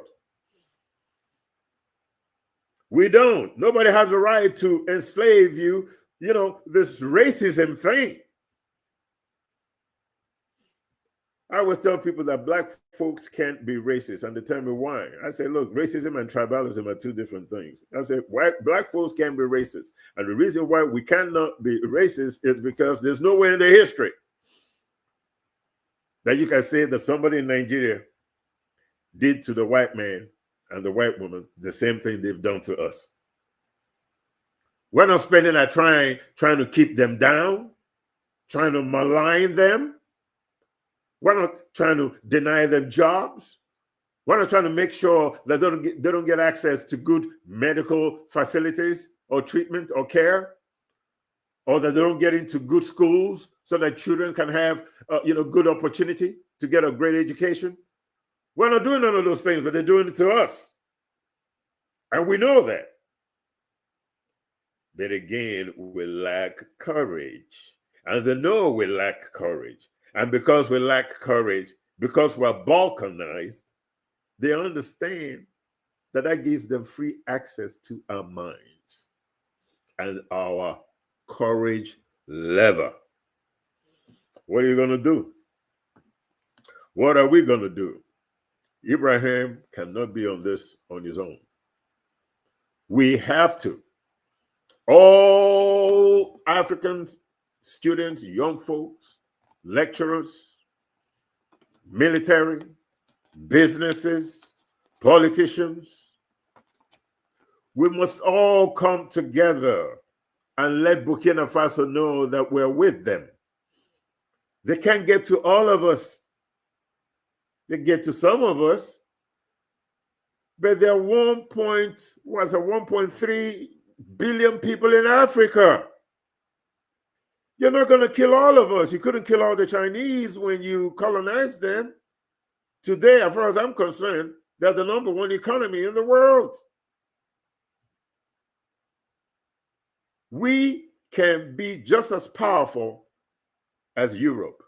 We don't. Nobody has a right to enslave you. You know, this racism thing. I always tell people that Black folks can't be racist, and they tell me why. I say, look, racism and tribalism are two different things. I say, Black folks can't be racist. And the reason why we cannot be racist is because there's nowhere in the history that you can say that somebody in Nigeria did to the white man and the white woman the same thing they've done to us. We're not spending our time trying to keep them down, trying to malign them. We're not trying to deny them jobs. We're not trying to make sure that they don't get access to good medical facilities or treatment or care, or that they don't get into good schools so that children can have good opportunity to get a great education. We're not doing none of those things, but they're doing it to us. And we know that. But again, we lack courage. And they know we lack courage. And because we lack courage, because we're balkanized, they understand that gives them free access to our minds and our courage lever. What are you going to do? What are we going to do? Ibrahim cannot be on this on his own. We have to. All African students, young folks, lecturers, military, businesses, politicians, we must all come together and let Burkina Faso know that we're with them. They can't get to all of us. They get to some of us, but there are 1.3 billion people in Africa. You're not going to kill all of us. You couldn't kill all the Chinese when you colonized them. Today, as far as I'm concerned, they're the #1 economy in the world. We can be just as powerful as Europe.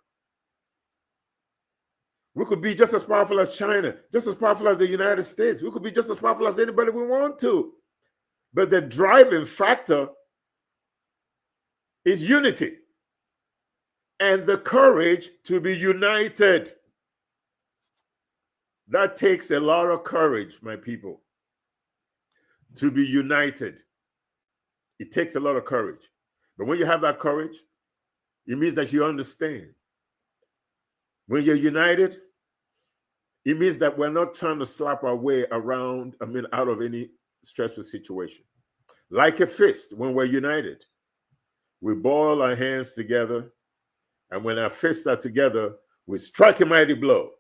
We could be just as powerful as China, just as powerful as the United States. We could be just as powerful as anybody we want to. But the driving factor is unity and the courage to be united. That takes a lot of courage, my people, to be united. It takes a lot of courage. But when you have that courage, it means that you understand. When you're united, it means that we're not trying to slap our way around, out of any stressful situation. Like a fist, when we're united, we ball our hands together, and when our fists are together, we strike a mighty blow.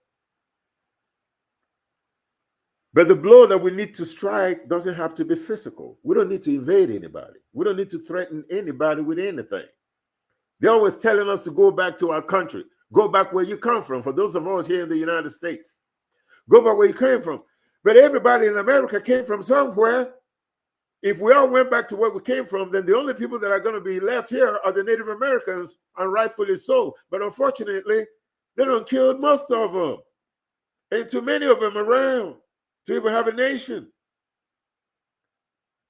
But the blow that we need to strike doesn't have to be physical. We don't need to invade anybody. We don't need to threaten anybody with anything. They're always telling us to go back to our country. Go back where you come from. For those of us here in the United States, go back where you came from. But everybody in America came from somewhere. If we all went back to where we came from, then the only people that are going to be left here are the Native Americans, and rightfully so. But unfortunately, they don't kill most of them. And too many of them around to even have a nation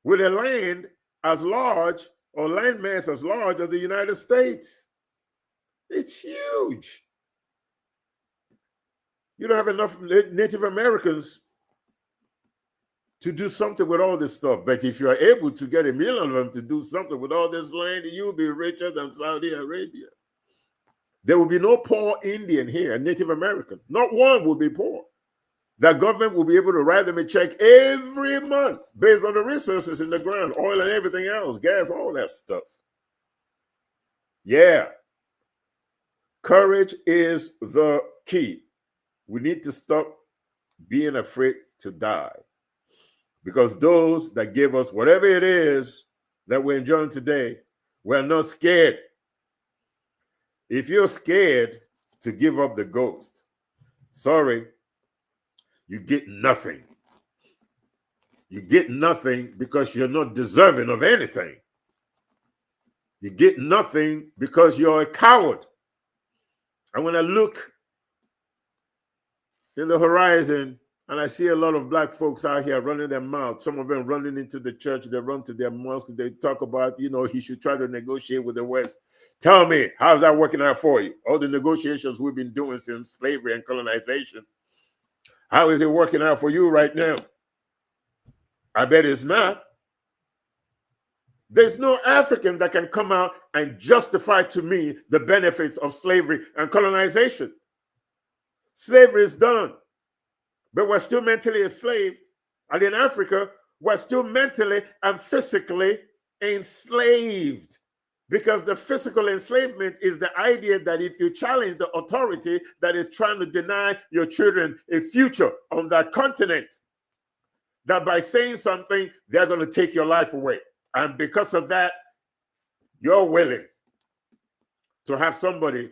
with a land as large or landmass as large as the United States. It's huge. You don't have enough Native Americans to do something with all this stuff. But if you are able to get 1 million of them to do something with all this land, you will be richer than Saudi Arabia. There will be no poor Indian here, Native American. Not one will be poor. The government will be able to write them a check every month based on the resources in the ground, oil and everything else, gas, all that stuff. Yeah. Courage is the key. We need to stop being afraid to die, because those that give us whatever it is that we're enjoying today, we're not scared. If you're scared to give up the ghost, sorry, you get nothing. You get nothing because you're not deserving of anything. You get nothing because you're a coward. And when I look in the horizon and I see a lot of black folks out here running their mouths, some of them running into the church, they run to their mosque, they talk about, he should try to negotiate with the West. Tell me, how's that working out for you? All the negotiations we've been doing since slavery and colonization, how is it working out for you right now? I bet it's not. There's no African that can come out and justify to me the benefits of slavery and colonization. Slavery is done, but we're still mentally enslaved. And in Africa, we're still mentally and physically enslaved, because the physical enslavement is the idea that if you challenge the authority that is trying to deny your children a future on that continent, that by saying something, they're going to take your life away. And because of that, you're willing to have somebody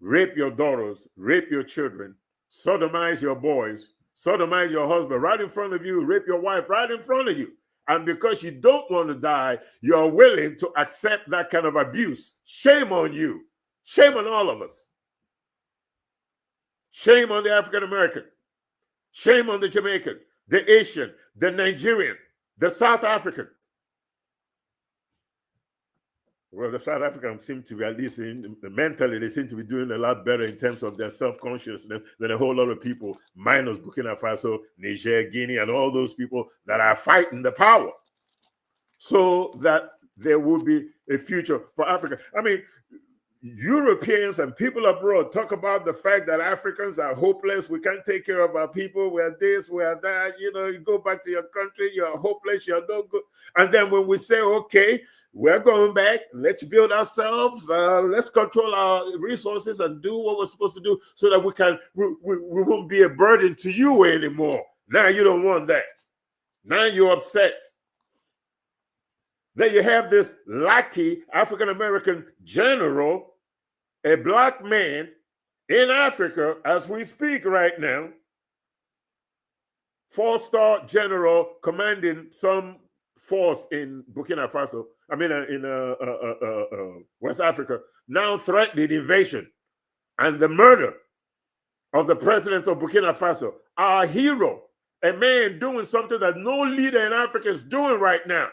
rape your daughters, rape your children, sodomize your boys, sodomize your husband right in front of you, rape your wife right in front of you. And because you don't want to die, you're willing to accept that kind of abuse. Shame on you. Shame on all of us. Shame on the African American. Shame on the Jamaican, the Asian, the Nigerian, the South African. Well, the South Africans seem to be, at least mentally, they seem to be doing a lot better in terms of their self-consciousness than a whole lot of people, minus Burkina Faso, Niger, Guinea, and all those people that are fighting the power so that there will be a future for Africa. I mean, Europeans and people abroad talk about the fact that Africans are hopeless. We can't take care of our people. We're this, we're that. You know, you go back to your country, you're hopeless, you're no good. And then when we say, okay, we're going back, let's build ourselves, let's control our resources and do what we're supposed to do so that we won't be a burden to you anymore. Now you don't want that. Now you're upset. Then you have this lackey African-American general, a black man in Africa as we speak right now, 4-star general commanding some force in Burkina Faso, in West Africa, now threatening invasion and the murder of the president of Burkina Faso, our hero, a man doing something that no leader in Africa is doing right now.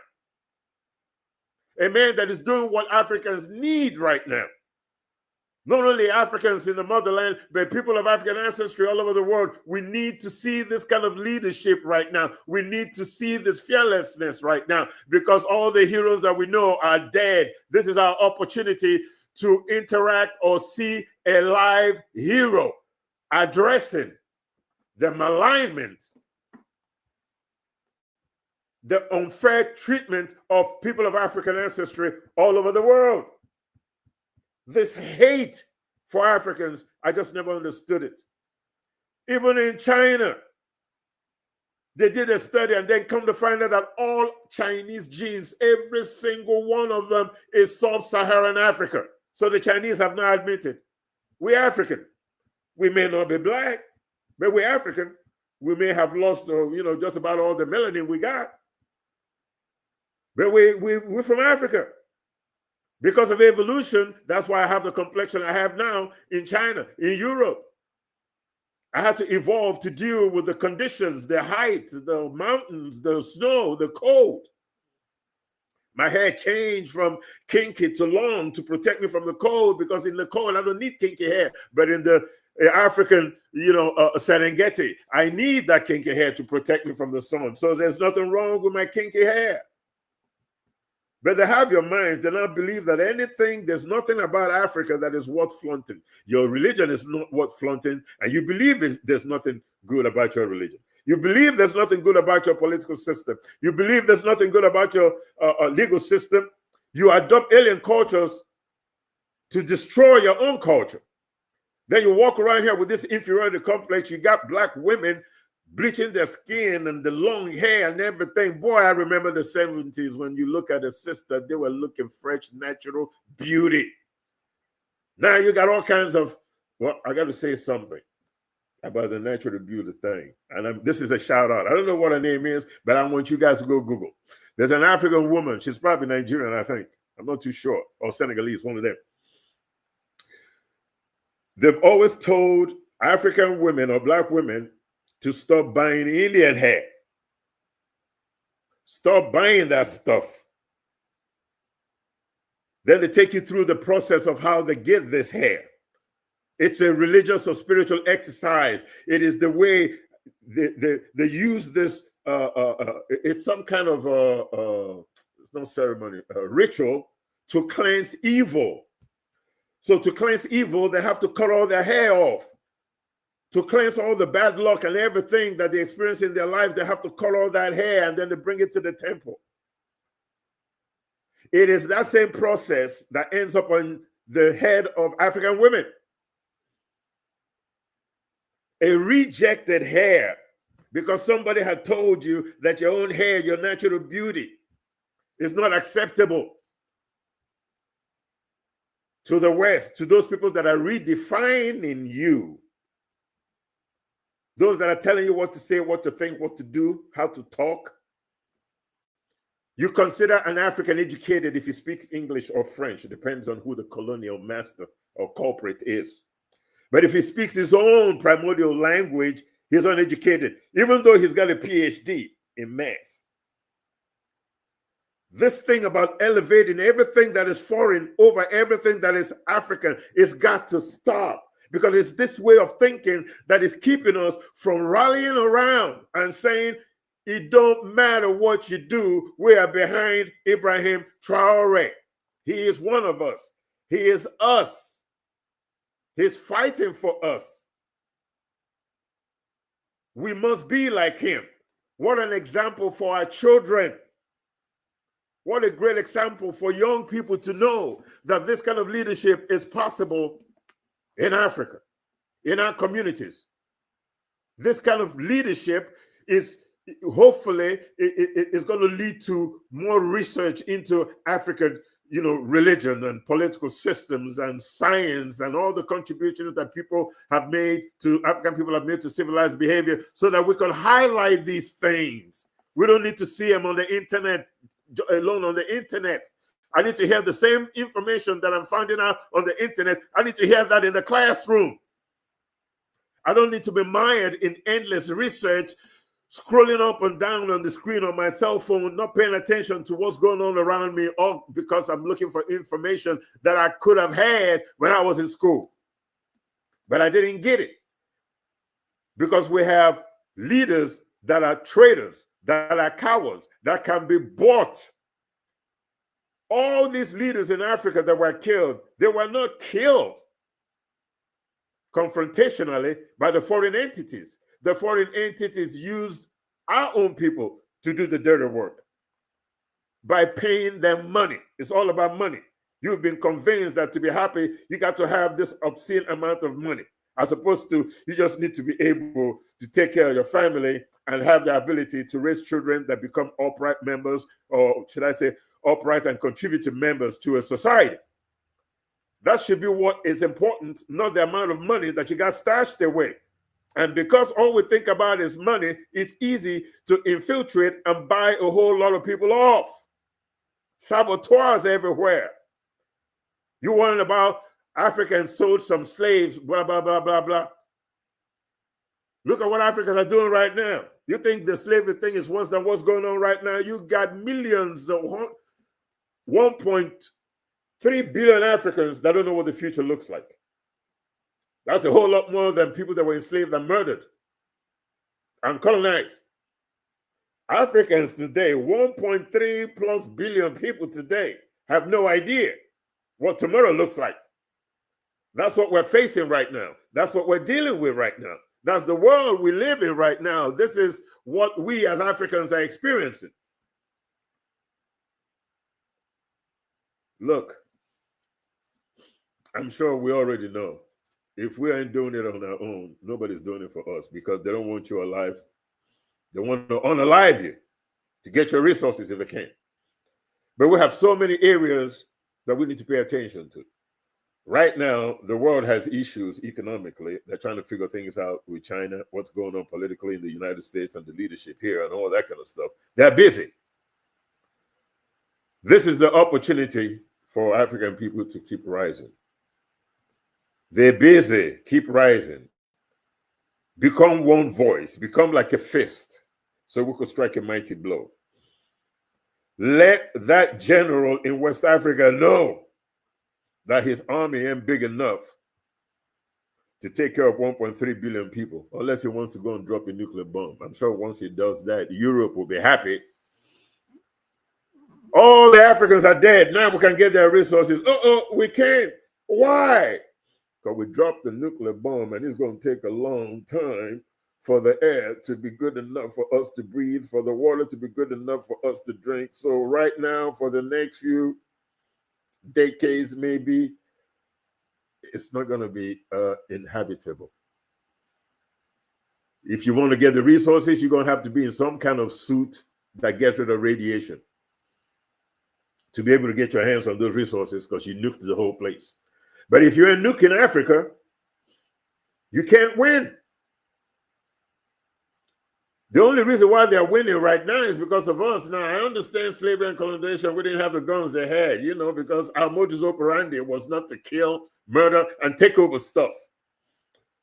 A man that is doing what Africans need right now. Not only Africans in the motherland, but people of African ancestry all over the world. We need to see this kind of leadership right now. We need to see this fearlessness right now because all the heroes that we know are dead. This is our opportunity to interact or see a live hero addressing the malignment, the unfair treatment of people of African ancestry all over the world. This hate for Africans, I just never understood it. Even in China, they did a study and then come to find out that all Chinese genes, every single one of them is sub-Saharan Africa. So the Chinese have now admitted, we're African. We may not be black, but we're African. We may have lost, just about all the melanin we got. But we're from Africa. Because of evolution, that's why I have the complexion I have now in China, in Europe. I had to evolve to deal with the conditions, the height, the mountains, the snow, the cold. My hair changed from kinky to long to protect me from the cold because in the cold, I don't need kinky hair. But in the African, Serengeti, I need that kinky hair to protect me from the sun. So there's nothing wrong with my kinky hair. But they have your minds. They not believe that there's nothing about Africa that is worth flaunting. Your religion is not worth flaunting, and you believe there's nothing good about your religion. You believe there's nothing good about your political system. You believe there's nothing good about your legal system. You adopt alien cultures to destroy your own culture. Then you walk around here with this inferiority complex. You got black women bleaching their skin and the long hair and everything. Boy, I remember the 70s when you look at a sister, they were looking fresh, natural beauty. Now you got all kinds of, I got to say something about the natural beauty thing. And this is a shout out. I don't know what her name is, but I want you guys to go Google. There's an African woman. She's probably Nigerian, I think. I'm not too sure. Or Senegalese, one of them. They've always told African women or black women to stop buying Indian hair. Stop buying that stuff. Then they take you through the process of how they get this hair. It's a religious or spiritual exercise. It is the way they use this. It's some kind of it's no ceremony, ritual to cleanse evil. So to cleanse evil, they have to cut all their hair off. To cleanse all the bad luck and everything that they experience in their life, they have to cut all that hair and then they bring it to the temple. It is that same process that ends up on the head of African women. A rejected hair, because somebody had told you that your own hair, your natural beauty, is not acceptable to the West, to those people that are redefining you. Those that are telling you what to say, what to think, what to do, how to talk. You consider an African educated if he speaks English or French. It depends on who the colonial master or culprit is. But if he speaks his own primordial language, he's uneducated, even though he's got a PhD in math. This thing about elevating everything that is foreign over everything that is African, it's got to stop, because it's this way of thinking that is keeping us from rallying around and saying, it don't matter what you do, we are behind Ibrahim Traore. He is one of us. He is us. He's fighting for us. We must be like him. What an example for our children. What a great example for young people to know that this kind of leadership is possible in Africa, in our communities. This kind of leadership is hopefully is going to lead to more research into African, religion and political systems and science and all the contributions that African people have made to civilized behavior, so that we can highlight these things. We don't need to see them on the internet alone. On the internet, I need to hear the same information that I'm finding out on the internet. I need to hear that in the classroom. I don't need to be mired in endless research, scrolling up and down on the screen on my cell phone, not paying attention to what's going on around me, all because I'm looking for information that I could have had when I was in school. But I didn't get it, because we have leaders that are traitors, that are cowards, that can be bought. All these leaders in Africa that were killed, they were not killed confrontationally by the foreign entities. The foreign entities used our own people to do the dirty work by paying them money. It's all about money. You've been convinced that to be happy, you got to have this obscene amount of money, as opposed to you just need to be able to take care of your family and have the ability to raise children that become upright members, or should I say upright and contributing members to a society. That should be what is important, not the amount of money that you got stashed away. And because all we think about is money, it's easy to infiltrate and buy a whole lot of people off. Saboteurs everywhere. You worrying about Africans sold some slaves, blah, blah, blah, blah, blah. Look at what Africans are doing right now. You think the slavery thing is worse than what's going on right now? You got millions of 1.3 billion Africans that don't know what the future looks like. That's a whole lot more than people that were enslaved and murdered and colonized. Africans today, 1.3 plus billion people today, have no idea what tomorrow looks like. That's what we're facing right now. That's what we're dealing with right now. That's the world we live in right now. This is what we as Africans are experiencing. Look, I'm sure we already know. If we ain't doing it on our own, nobody's doing it for us, because they don't want you alive. They want to unalive you to get your resources if they can. But we have so many areas that we need to pay attention to. Right now, the world has issues economically. They're trying to figure things out with China, what's going on politically in the United States and the leadership here and all that kind of stuff. They're busy. This is the opportunity for African people to keep rising. They're busy, keep rising. Become one voice, become like a fist, so we could strike a mighty blow. Let that general in West Africa know that his army ain't big enough to take care of 1.3 billion people, unless he wants to go and drop a nuclear bomb. I'm sure once he does that, Europe will be happy. All the Africans are dead. Now we can get their resources. We can't. Why? Because we dropped the nuclear bomb, and it's going to take a long time for the air to be good enough for us to breathe, for the water to be good enough for us to drink. So right now, for the next few decades, maybe, it's not going to be inhabitable. If you want to get the resources, you're going to have to be in some kind of suit that gets rid of radiation to be able to get your hands on those resources, because you nuked the whole place. But if you're in nuking Africa, you can't win. The only reason why they're winning right now is because of us. Now, I understand slavery and colonization. We didn't have the guns they had, because our modus operandi was not to kill, murder, and take over stuff.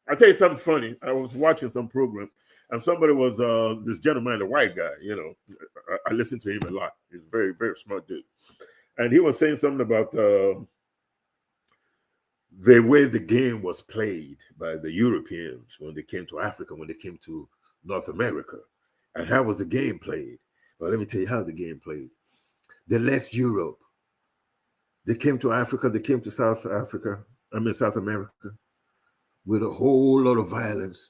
I'll tell you something funny. I was watching some program, And somebody was this gentleman, a white guy, you know, I listened to him a lot. He's a very, very smart dude. And he was saying something about the way the game was played by the Europeans when they came to Africa, when they came to North America. And how was the game played? Well, let me tell you how the game played. They left Europe. They came to Africa. They came to South America with a whole lot of violence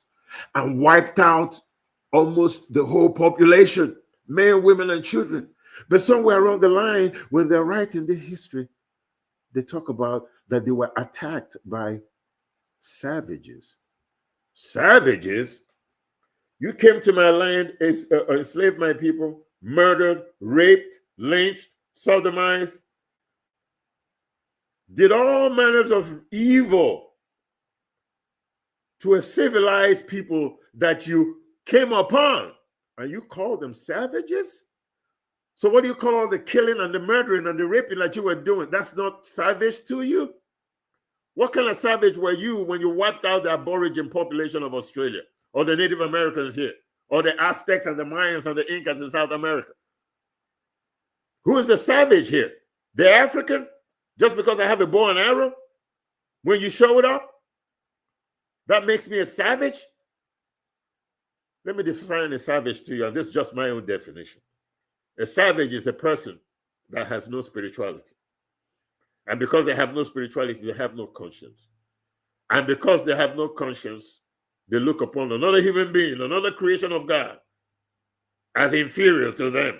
and wiped out almost the whole population, men, women, and children. But somewhere along the line, when they're writing the history, they talk about that they were attacked by savages. Savages? You came to my land, enslaved my people, murdered, raped, lynched, sodomized, did all manners of evil to a civilized people that you came upon, and you call them savages? So what do you call all the killing and the murdering and the raping that you were doing? That's not savage to you? What kind of savage were you when you wiped out the Aborigine population of Australia, or the Native Americans here, or the Aztecs and the Mayans and the Incas in South America? Who is the savage here? The African? Just because I have a bow and arrow? When you show it up? That makes me a savage? Let me define a savage to you, and this is just my own definition. A savage is a person that has no spirituality. And because they have no spirituality, they have no conscience. And because they have no conscience, they look upon another human being, another creation of God, as inferior to them.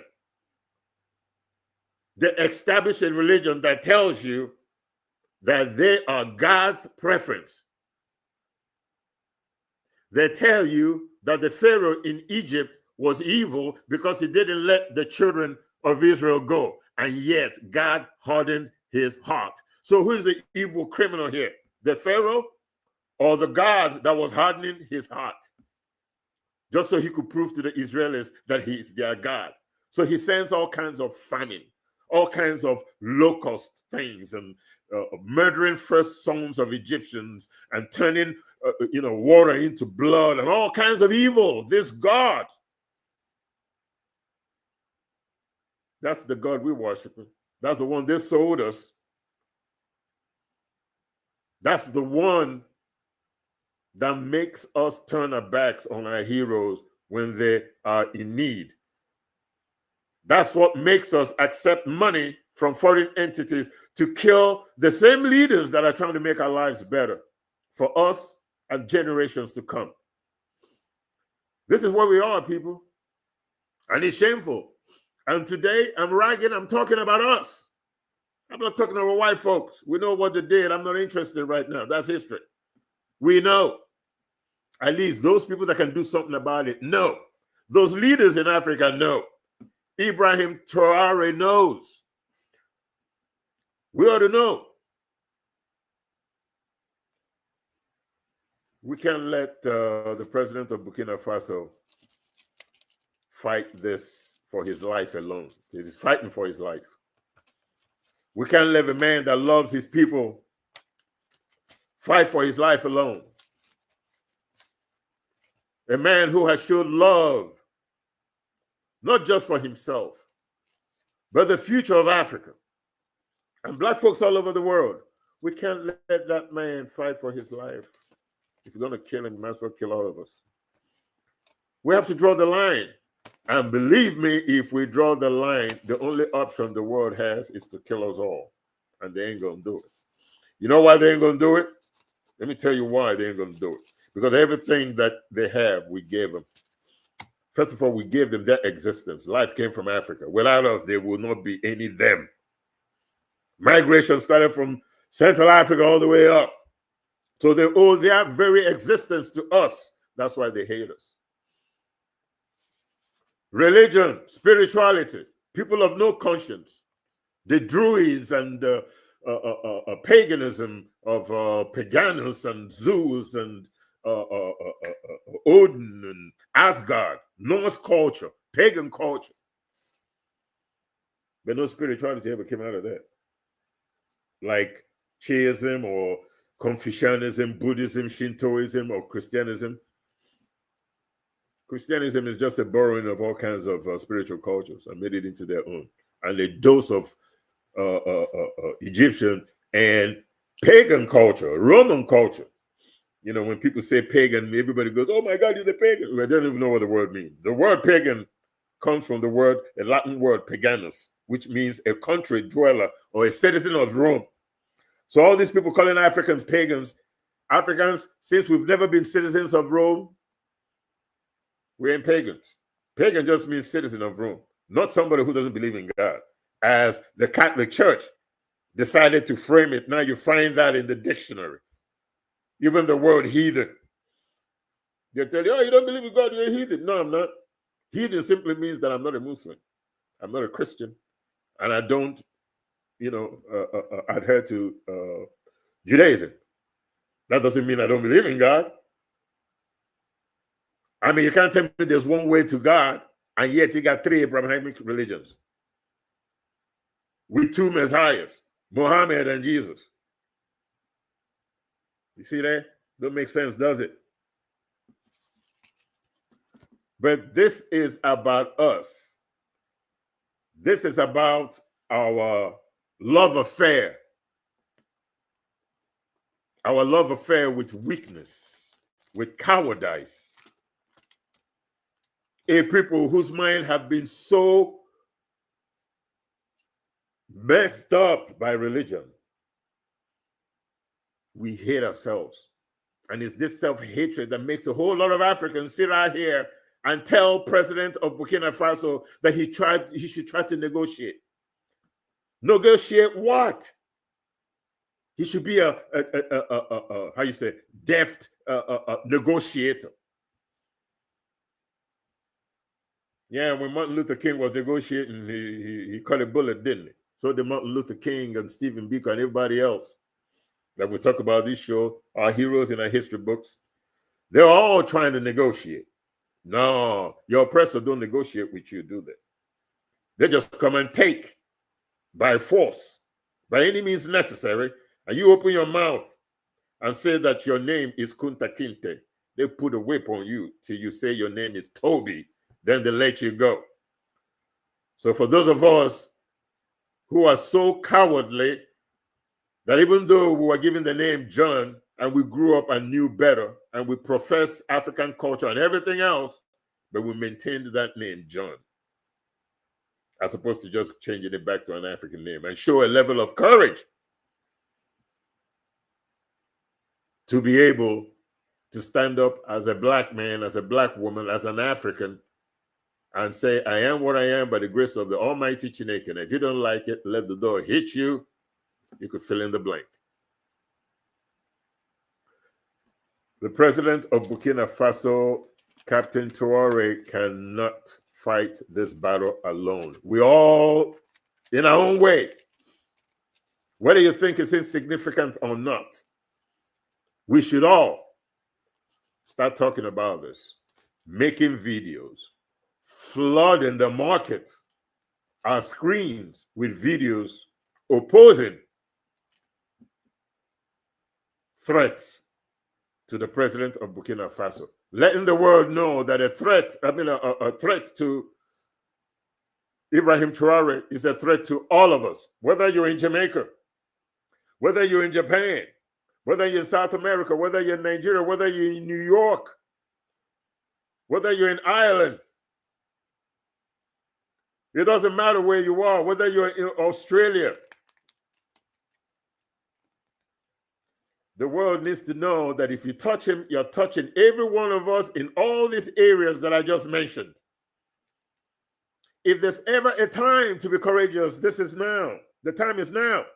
They establish a religion that tells you that they are God's preference. They tell you that the Pharaoh in Egypt was evil because he didn't let the children of Israel go. And yet God hardened his heart. So who is the evil criminal here? The Pharaoh or the God that was hardening his heart? Just so he could prove to the Israelis that he is their God. So he sends all kinds of famine, all kinds of locust things, and murdering first sons of Egyptians and turning water into blood and all kinds of evil. This God, that's the God we worship. That's the one they sold us. That's the one that makes us turn our backs on our heroes when they are in need. That's what makes us accept money from foreign entities to kill the same leaders that are trying to make our lives better for us and generations to come. This is where we are, people. And it's shameful. And today I'm talking about us. I'm not talking about white folks. We know what they did. I'm not interested right now. That's history. We know. At least those people that can do something about it know. Those leaders in Africa know. Ibrahim Traore knows. We ought to know. We can't let the president of Burkina Faso fight this for his life alone. He's fighting for his life. We can't let a man that loves his people fight for his life alone. A man who has showed love, not just for himself, but the future of Africa and black folks all over the world. We can't let that man fight for his life. If you're going to kill him, you might as well kill all of us. We have to draw the line. And believe me, if we draw the line, the only option the world has is to kill us all. And they ain't going to do it. You know why they ain't going to do it? Let me tell you why they ain't going to do it. Because everything that they have, we gave them. First of all, we gave them their existence. Life came from Africa. Without us, there will not be any them. Migration started from Central Africa all the way up. So they owe their very existence to us. That's why they hate us. Religion, spirituality, people of no conscience, the Druids and paganism of Paganus and Zeus and Odin and Asgard, Norse culture, pagan culture. But no spirituality ever came out of that. Like Chiism or Confucianism, Buddhism, Shintoism, or Christianism. Christianism is just a borrowing of all kinds of spiritual cultures and made it into their own. And a dose of Egyptian and pagan culture, Roman culture. You know, when people say pagan, everybody goes, oh my God, you're the pagan. I don't even know what the word means. The word pagan comes from the word, a Latin word, paganus, which means a country dweller or a citizen of Rome. So all these people calling Africans pagans, Africans, since we've never been citizens of Rome, we ain't pagans. Pagan just means citizen of Rome, not somebody who doesn't believe in God. As the Catholic Church decided to frame it, now you find that in the dictionary. Even the word heathen. They tell you, oh, you don't believe in God, you're a heathen. No, I'm not. Heathen simply means that I'm not a Muslim. I'm not a Christian. And I don't, adhere to Judaism. That doesn't mean I don't believe in God. I mean, you can't tell me there's one way to God, and yet you got 3 Abrahamic religions with 2 messiahs, Muhammad and Jesus. You see that? Don't make sense, does it? But this is about us. This is about our love affair. Our love affair with weakness, with cowardice. A people whose minds have been so messed up by religion. We hate ourselves. And it's this self-hatred that makes a whole lot of Africans sit out here and tell President of Burkina Faso that he should try to negotiate. Negotiate what? He should be a deft negotiator. Yeah, when Martin Luther King was negotiating, he cut a bullet, didn't he? So did Martin Luther King and Stephen Biko and everybody else that we talk about this show, our heroes in our history books. They're all trying to negotiate. No, your oppressor don't negotiate with you, do they? They just come and take by force, by any means necessary, and you open your mouth and say that your name is Kunta Kinte. They put a whip on you till you say your name is Toby, then they let you go. So for those of us who are so cowardly that even though we were given the name John and we grew up and knew better and we profess African culture and everything else, but we maintained that name John, as opposed to just changing it back to an African name and show a level of courage to be able to stand up as a black man, as a black woman, as an African, and say, I am what I am by the grace of the Almighty Chineke. And if you don't like it, let the door hit you. You could fill in the blank. The president of Burkina Faso, Captain Traoré, cannot fight this battle alone. We all, in our own way, whether you think it's insignificant or not, we should all start talking about this, making videos, flooding the market, our screens with videos opposing threats to the president of Burkina Faso, letting the world know that a threat to Ibrahim Traoré is a threat to all of us, whether you're in Jamaica, whether you're in Japan, whether you're in South America, whether you're in Nigeria, whether you're in New York, whether you're in Ireland. It doesn't matter where you are, whether you're in Australia. The world needs to know that if you touch him, you're touching every one of us in all these areas that I just mentioned. If there's ever a time to be courageous, this is now. The time is now.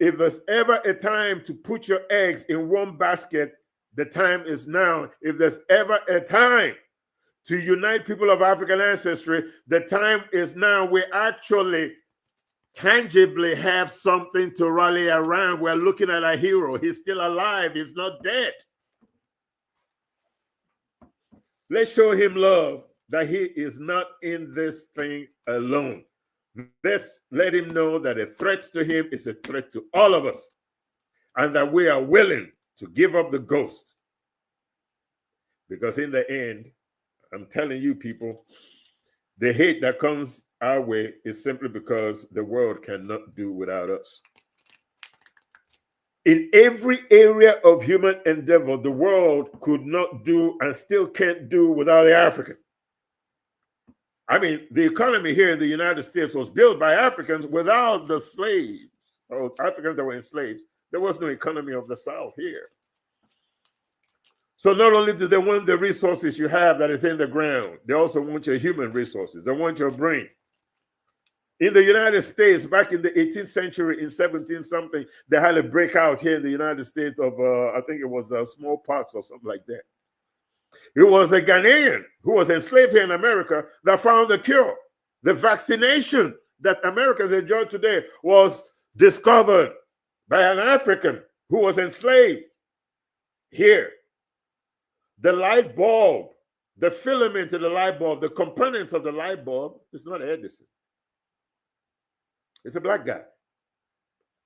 If there's ever a time to put your eggs in one basket, the time is now. If there's ever a time to unite people of African ancestry, the time is now. We actually tangibly have something to rally around. We're looking at a hero. He's still alive. He's not dead. Let's show him love, that he is not in this thing alone. Let's let him know that a threat to him is a threat to all of us, and that we are willing to give up the ghost. Because in the end, I'm telling you, people, the hate that comes our way is simply because the world cannot do without us. In every area of human endeavor, the world could not do and still can't do without the African. I mean, the economy here in the United States was built by Africans without the slaves, or Africans that were enslaved. There was no economy of the South here. So not only do they want the resources you have that is in the ground, they also want your human resources. They want your brain. In the United States, back in the 18th century, in 17-something, they had a breakout here in the United States of, I think it was smallpox or something like that. It was a Ghanaian who was enslaved here in America that found the cure. The vaccination that Americans enjoy today was discovered by an African who was enslaved here. The light bulb, the filament in the light bulb, the components of the light bulb is not Edison. It's a black guy.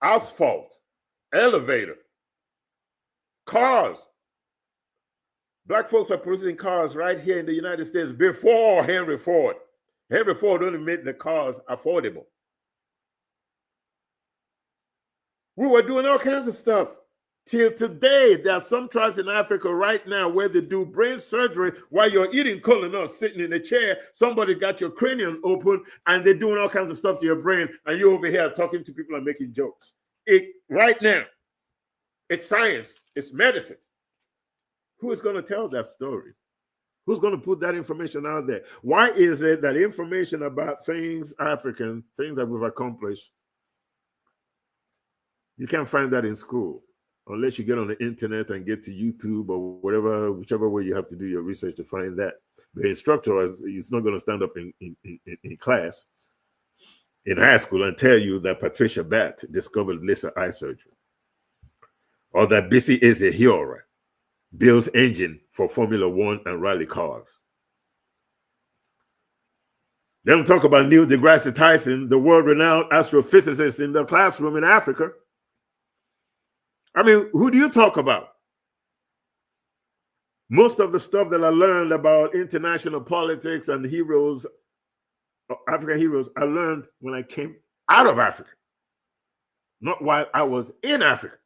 Asphalt, elevator, cars. Black folks are producing cars right here in the United States before Henry Ford. Henry Ford only made the cars affordable. We were doing all kinds of stuff. Till today, there are some tribes in Africa right now where they do brain surgery while you're eating colonel, sitting in a chair. Somebody got your cranium open and they're doing all kinds of stuff to your brain, and you're over here talking to people and making jokes. Right now, it's science, it's medicine. Who is going to tell that story? Who's going to put that information out there? Why is it that information about things African, things that we've accomplished, you can't find that in school? Unless you get on the internet and get to YouTube or whatever, whichever way you have to do your research to find that. The instructor is not going to stand up in class in high school and tell you that Patricia Batt discovered laser eye surgery, or that Bisi Ezehiora builds engine for Formula One and rally cars. They don't talk about Neil deGrasse Tyson, the world-renowned astrophysicist in the classroom in Africa. I mean, who do you talk about? Most of the stuff that I learned about international politics and heroes, African heroes, I learned when I came out of Africa, not while I was in Africa.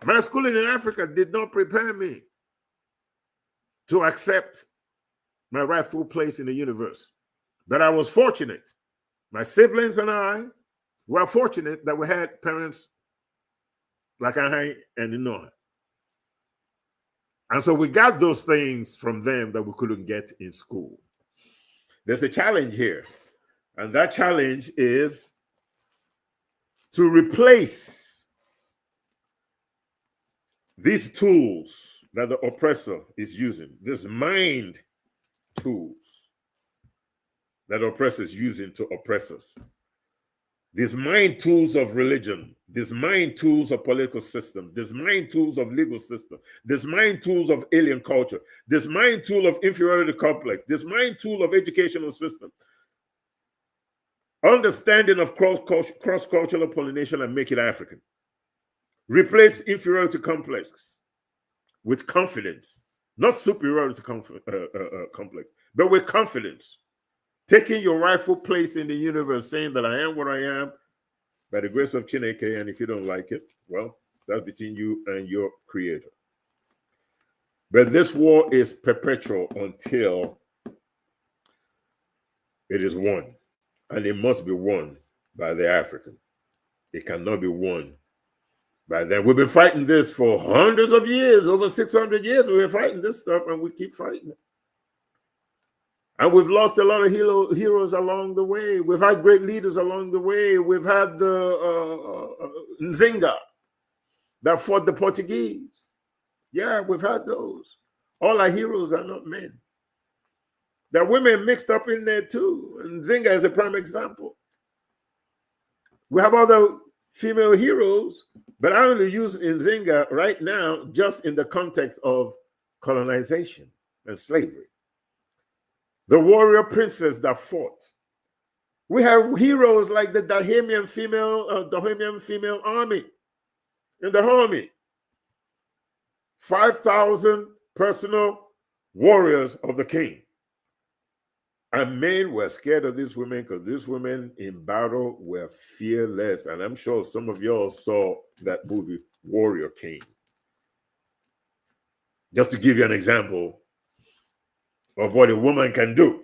My schooling in Africa did not prepare me to accept my rightful place in the universe. But I was fortunate. My siblings and I were fortunate that we had parents like I and Inoha. And so we got those things from them that we couldn't get in school. There's a challenge here. And that challenge is to replace these tools that the oppressor is using, these mind tools that the oppressor is using to oppress us. These mind tools of religion, these mind tools of political system, these mind tools of legal system, these mind tools of alien culture, this mind tool of inferiority complex, this mind tool of educational system, understanding of cross-cultural pollination and make it African. Replace inferiority complex with confidence, not superiority complex, but with confidence. Taking your rightful place in the universe, saying that I am what I am by the grace of Chineke, and if you don't like it, well, that's between you and your creator. But this war is perpetual until it is won, and it must be won by the African. It cannot be won by them. We've been fighting this for hundreds of years, over 600 years. We've been fighting this stuff, and we keep fighting it. And we've lost a lot of heroes along the way. We've had great leaders along the way. We've had the Nzinga that fought the Portuguese. Yeah, we've had those. All our heroes are not men. There are women mixed up in there too. And Nzinga is a prime example. We have other female heroes, but I only use Nzinga right now just in the context of colonization and slavery. The warrior princess that fought. We have heroes like the Dahamian female army in the army. 5,000 personal warriors of the king. And men were scared of these women because these women in battle were fearless. And I'm sure some of y'all saw that movie, Warrior King. Just to give you an example of what a woman can do.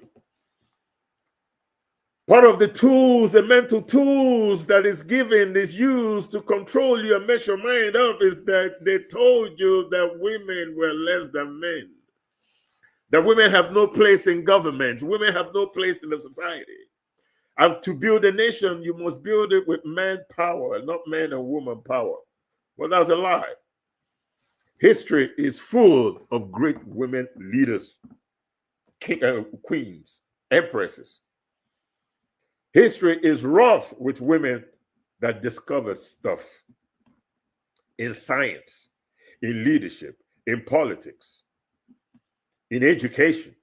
Part of the tools, the mental tools that is given, is used to control you and mess your mind up, is that they told you that women were less than men. That women have no place in government. Women have no place in the society. And to build a nation, you must build it with manpower, not man and woman power. Well, that's a lie. History is full of great women leaders, queens, empresses. History is rough with women that discovered stuff in science, in leadership, in politics, in education,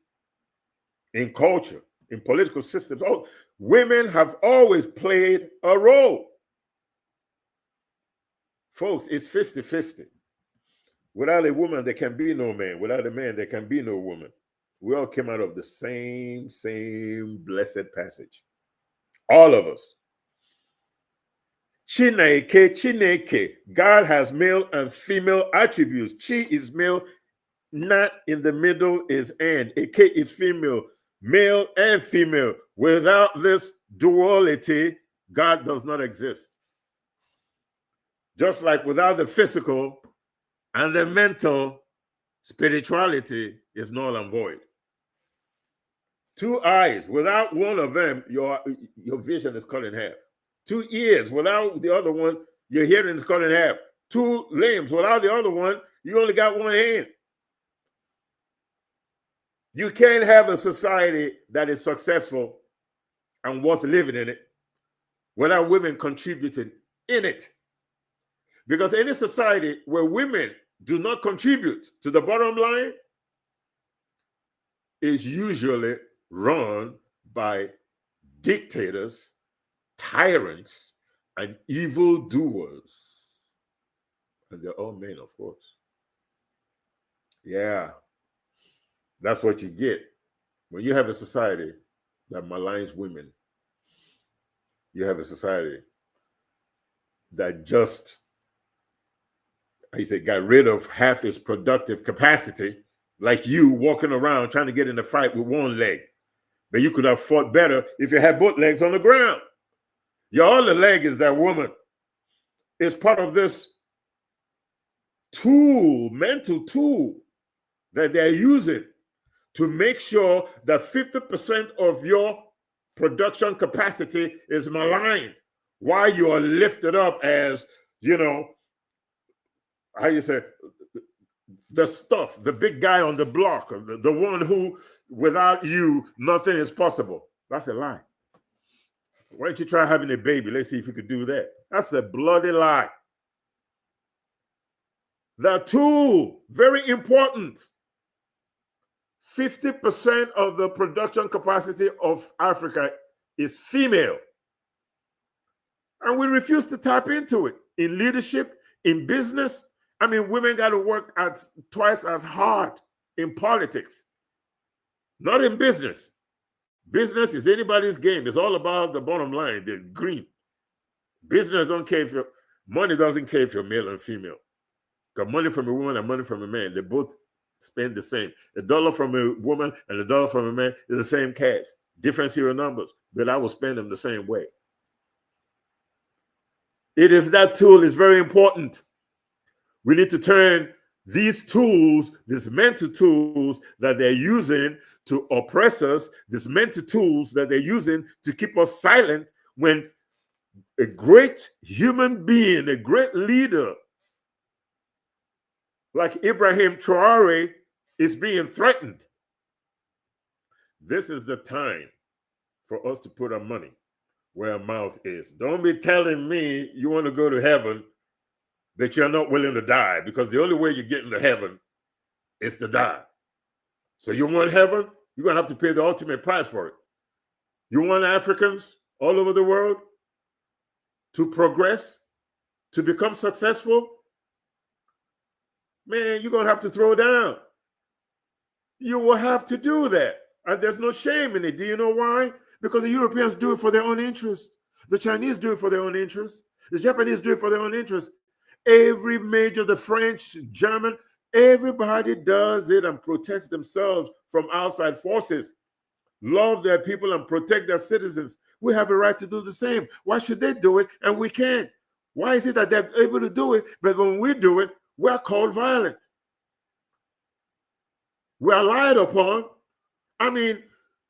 in culture, in political systems. Oh, women have always played a role. Folks, it's 50-50. Without a woman, there can be no man. Without a man, there can be no woman. We all came out of the same blessed passage. All of us. Chineke. God has male and female attributes. Chi is male, not in the middle is and. Eke is female, male and female. Without this duality, God does not exist. Just like without the physical and the mental, spirituality is null and void. Two eyes, without one of them, your vision is cut in half. 2 ears, without the other one, your hearing is cut in half. 2 limbs, without the other one, you only got 1 hand. You can't have a society that is successful and worth living in it without women contributing in it. Because any society where women do not contribute to the bottom line is usually run by dictators, tyrants, and evildoers. And they're all men, of course. Yeah, that's what you get when you have a society that maligns women. You have a society that just, I say, got rid of half its productive capacity, like you walking around trying to get in a fight with 1 leg. But you could have fought better if you had both legs on the ground. Your other leg is that woman. It's part of this tool, mental tool that they're using to make sure that 50% of your production capacity is maligned while you are lifted up as, how you say, the stuff, the big guy on the block, the one who, without you, nothing is possible. That's a lie. Why don't you try having a baby? Let's see if you could do that. That's a bloody lie. The tool, very important. 50% of the production capacity of Africa is female. And we refuse to tap into it in leadership, in business. I mean, women got to work twice as hard in politics, not in business. Business is anybody's game. It's all about the bottom line, the green. Business don't care if money doesn't care if you're male and female. Because money from a woman and money from a man, they both spend the same. $1 from a woman and $1 from a man is the same cash. Different serial numbers, but I will spend them the same way. It is that tool is very important. We need to turn these tools, these mental tools that they're using to oppress us, these mental tools that they're using to keep us silent when a great human being, a great leader like Ibrahim Traore is being threatened. This is the time for us to put our money where our mouth is. Don't be telling me you want to go to heaven that you're not willing to die, because the only way you get into heaven is to die. So you want heaven, you're going to have to pay the ultimate price for it. You want Africans all over the world to progress, to become successful? Man, you're going to have to throw down. You will have to do that. And there's no shame in it. Do you know why? Because the Europeans do it for their own interest. The Chinese do it for their own interest. The Japanese do it for their own interest. Every major, the French, German, everybody does it and protects themselves from outside forces. Love their people and protect their citizens. We have a right to do the same. Why should they do it and we can't? Why is it that they're able to do it, but when we do it, we're called violent? We're lied upon. I mean,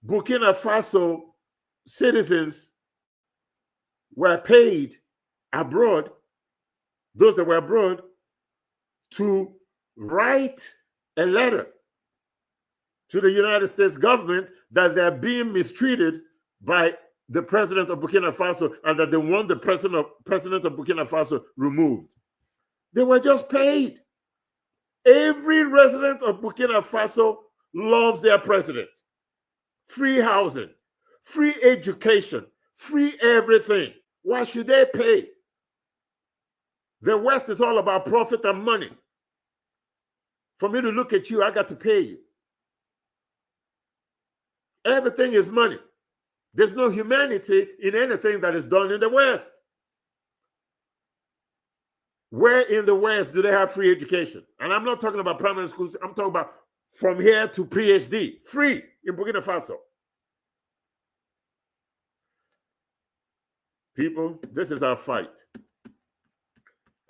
Burkina Faso citizens were paid abroad, those that were abroad, to write a letter to the United States government that they're being mistreated by the president of Burkina Faso and that they want the president of Burkina Faso removed. They were just paid. Every resident of Burkina Faso loves their president. Free housing, free education, free everything. Why should they pay? The West is all about profit and money. For me to look at you, I got to pay you. Everything is money. There's no humanity in anything that is done in the West. Where in the West do they have free education? And I'm not talking about primary schools. I'm talking about from here to PhD, free in Burkina Faso. People, this is our fight.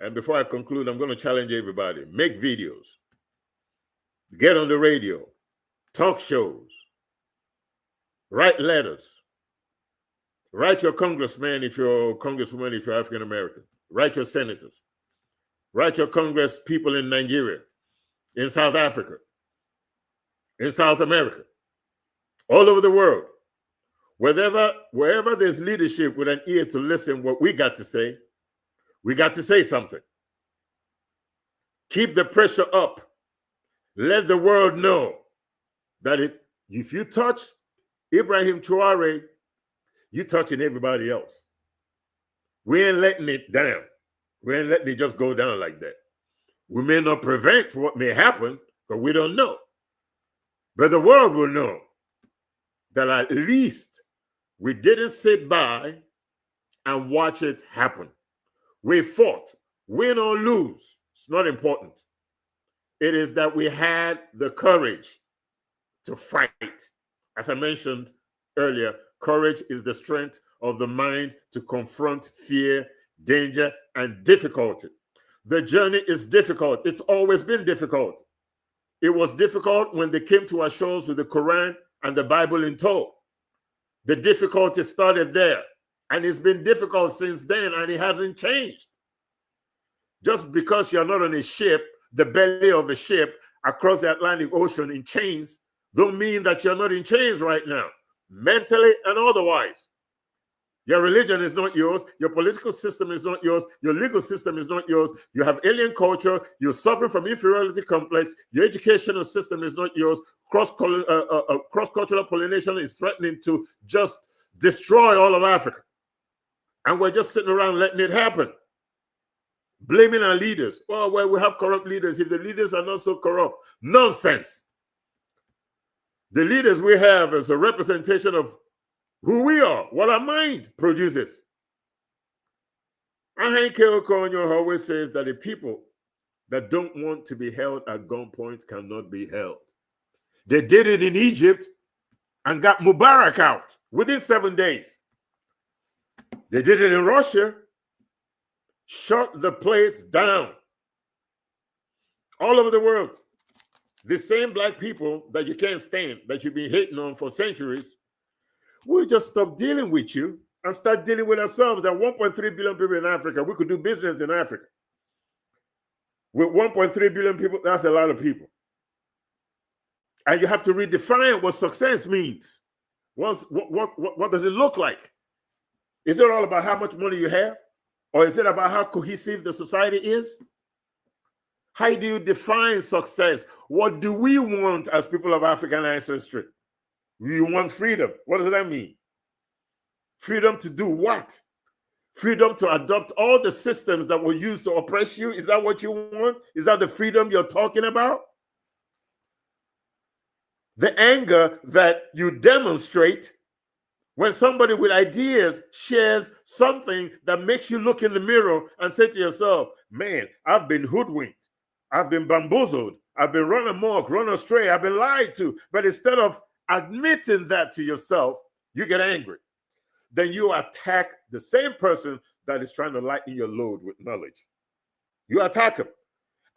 And before I conclude, I'm going to challenge everybody. Make videos. Get on the radio. Talk shows. Write letters. Write your congressman if you're a congresswoman, if you're African American. Write your senators. Write your congress people in Nigeria, in South Africa, in South America, all over the world. Wherever there's leadership with an ear to listen what we got to say something. Keep the pressure up. Let the world know that if you touch Ibrahim Traore, you're touching everybody else. We ain't letting it down. We ain't letting it just go down like that. We may not prevent what may happen, but we don't know. But the world will know that at least we didn't sit by and watch it happen. We fought. Win or lose, it's not important. It is that we had the courage to fight. As I mentioned earlier, courage is the strength of the mind to confront fear, danger, and difficulty. The journey is difficult. It's always been difficult. It was difficult when they came to our shores with the Quran and the Bible in tow. The difficulty started there, and it's been difficult since then, and it hasn't changed. Just because you're not on a ship, the belly of a ship across the Atlantic Ocean in chains, don't mean that you're not in chains right now, mentally and otherwise. Your religion is not yours. Your political system is not yours. Your legal system is not yours. You have alien culture. You're suffering from inferiority complex. Your educational system is not yours. Cross-cultural pollination is threatening to just destroy all of Africa. And we're just sitting around letting it happen. Blaming our leaders. Oh, well, we have corrupt leaders. If the leaders are not so corrupt, nonsense. The leaders we have is a representation of who we are, what our mind produces. Ahenke Okonyo always says that the people that don't want to be held at gunpoint cannot be held. They did it in Egypt and got Mubarak out within 7 days. They did it in Russia, shut the place down. All over the world. The same black people that you can't stand, that you've been hating on for centuries, we'll just stop dealing with you and start dealing with ourselves. There are 1.3 billion people in Africa. We could do business in Africa. With 1.3 billion people, that's a lot of people. And you have to redefine what success means. What does it look like? Is it all about how much money you have? Or is it about how cohesive the society is? How do you define success? What do we want as people of African ancestry? We want freedom. What does that mean? Freedom to do what? Freedom to adopt all the systems that were used to oppress you? Is that what you want? Is that the freedom you're talking about? the anger that you demonstrate when somebody with ideas shares something that makes you look in the mirror and say to yourself, man, I've been hoodwinked. I've been bamboozled. I've been run amok, run astray. I've been lied to. But instead of admitting that to yourself, you get angry. Then you attack the same person that is trying to lighten your load with knowledge. You attack them.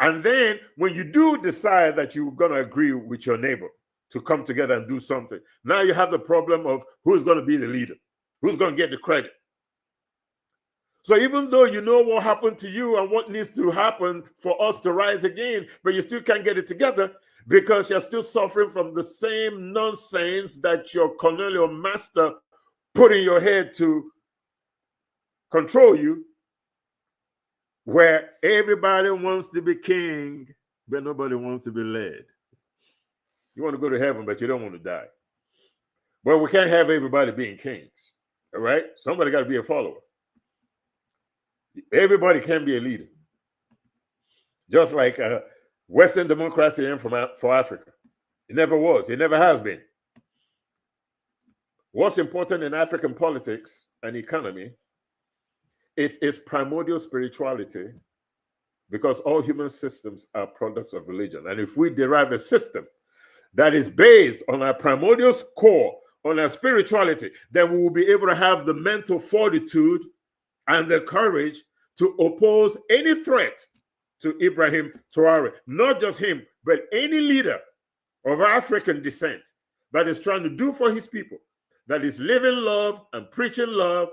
And then when you do decide that you're going to agree with your neighbor to come together and do something, now you have the problem of who's going to be the leader, who's going to get the credit. So even though you know what happened to you and what needs to happen for us to rise again, but you still can't get it together because you're still suffering from the same nonsense that your colonial master put in your head to control you, where everybody wants to be king, but nobody wants to be led. You want to go to heaven, but you don't want to die. Well, we can't have everybody being kings, all right? Somebody got to be a follower. Everybody can be a leader. Just like Western democracy ain't for Africa. It never was. It never has been. What's important in African politics and economy is its primordial spirituality, because all human systems are products of religion. And if we derive a system that is based on our primordial core, on our spirituality, then we will be able to have the mental fortitude and the courage to oppose any threat to Ibrahim Traore. Not just him, but any leader of African descent that is trying to do for his people, that is living love and preaching love,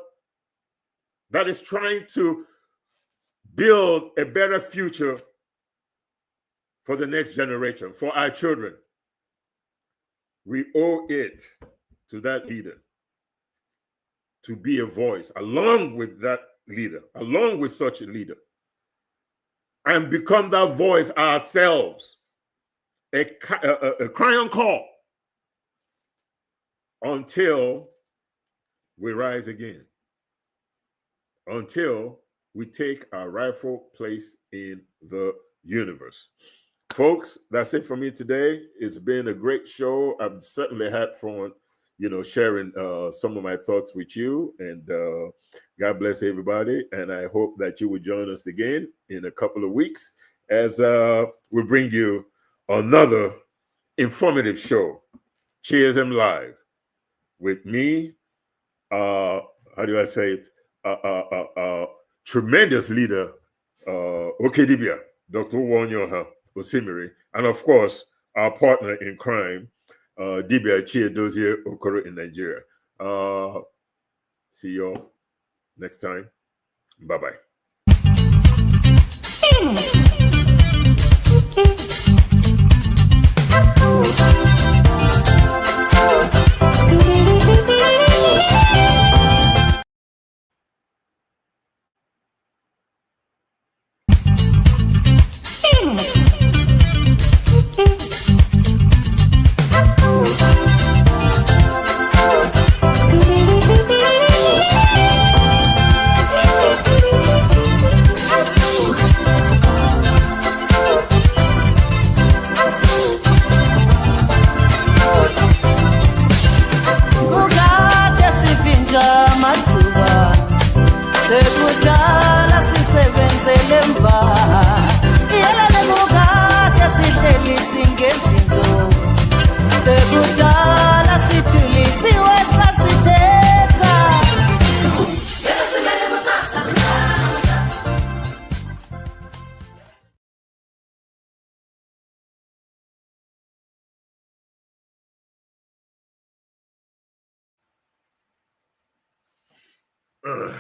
that is trying to build a better future for the next generation, for our children. We owe it to that leader to be a voice along with that leader, along with such a leader, and become that voice ourselves, a crying call until we rise again, until we take our rightful place in the universe. Folks, that's it for me today. It's been a great show. I've certainly had fun, sharing some of my thoughts with you. And God bless everybody. And I hope that you will join us again in a couple of weeks as we bring you another informative show, Chiism Live, with me, how do I say it? Tremendous leader, Chiist Dibias, Dr. Wanyoha Osimiri, and of course, our partner in crime, Dibia Chiadozie Okoro in Nigeria. See you all next time. Bye-bye. Ugh.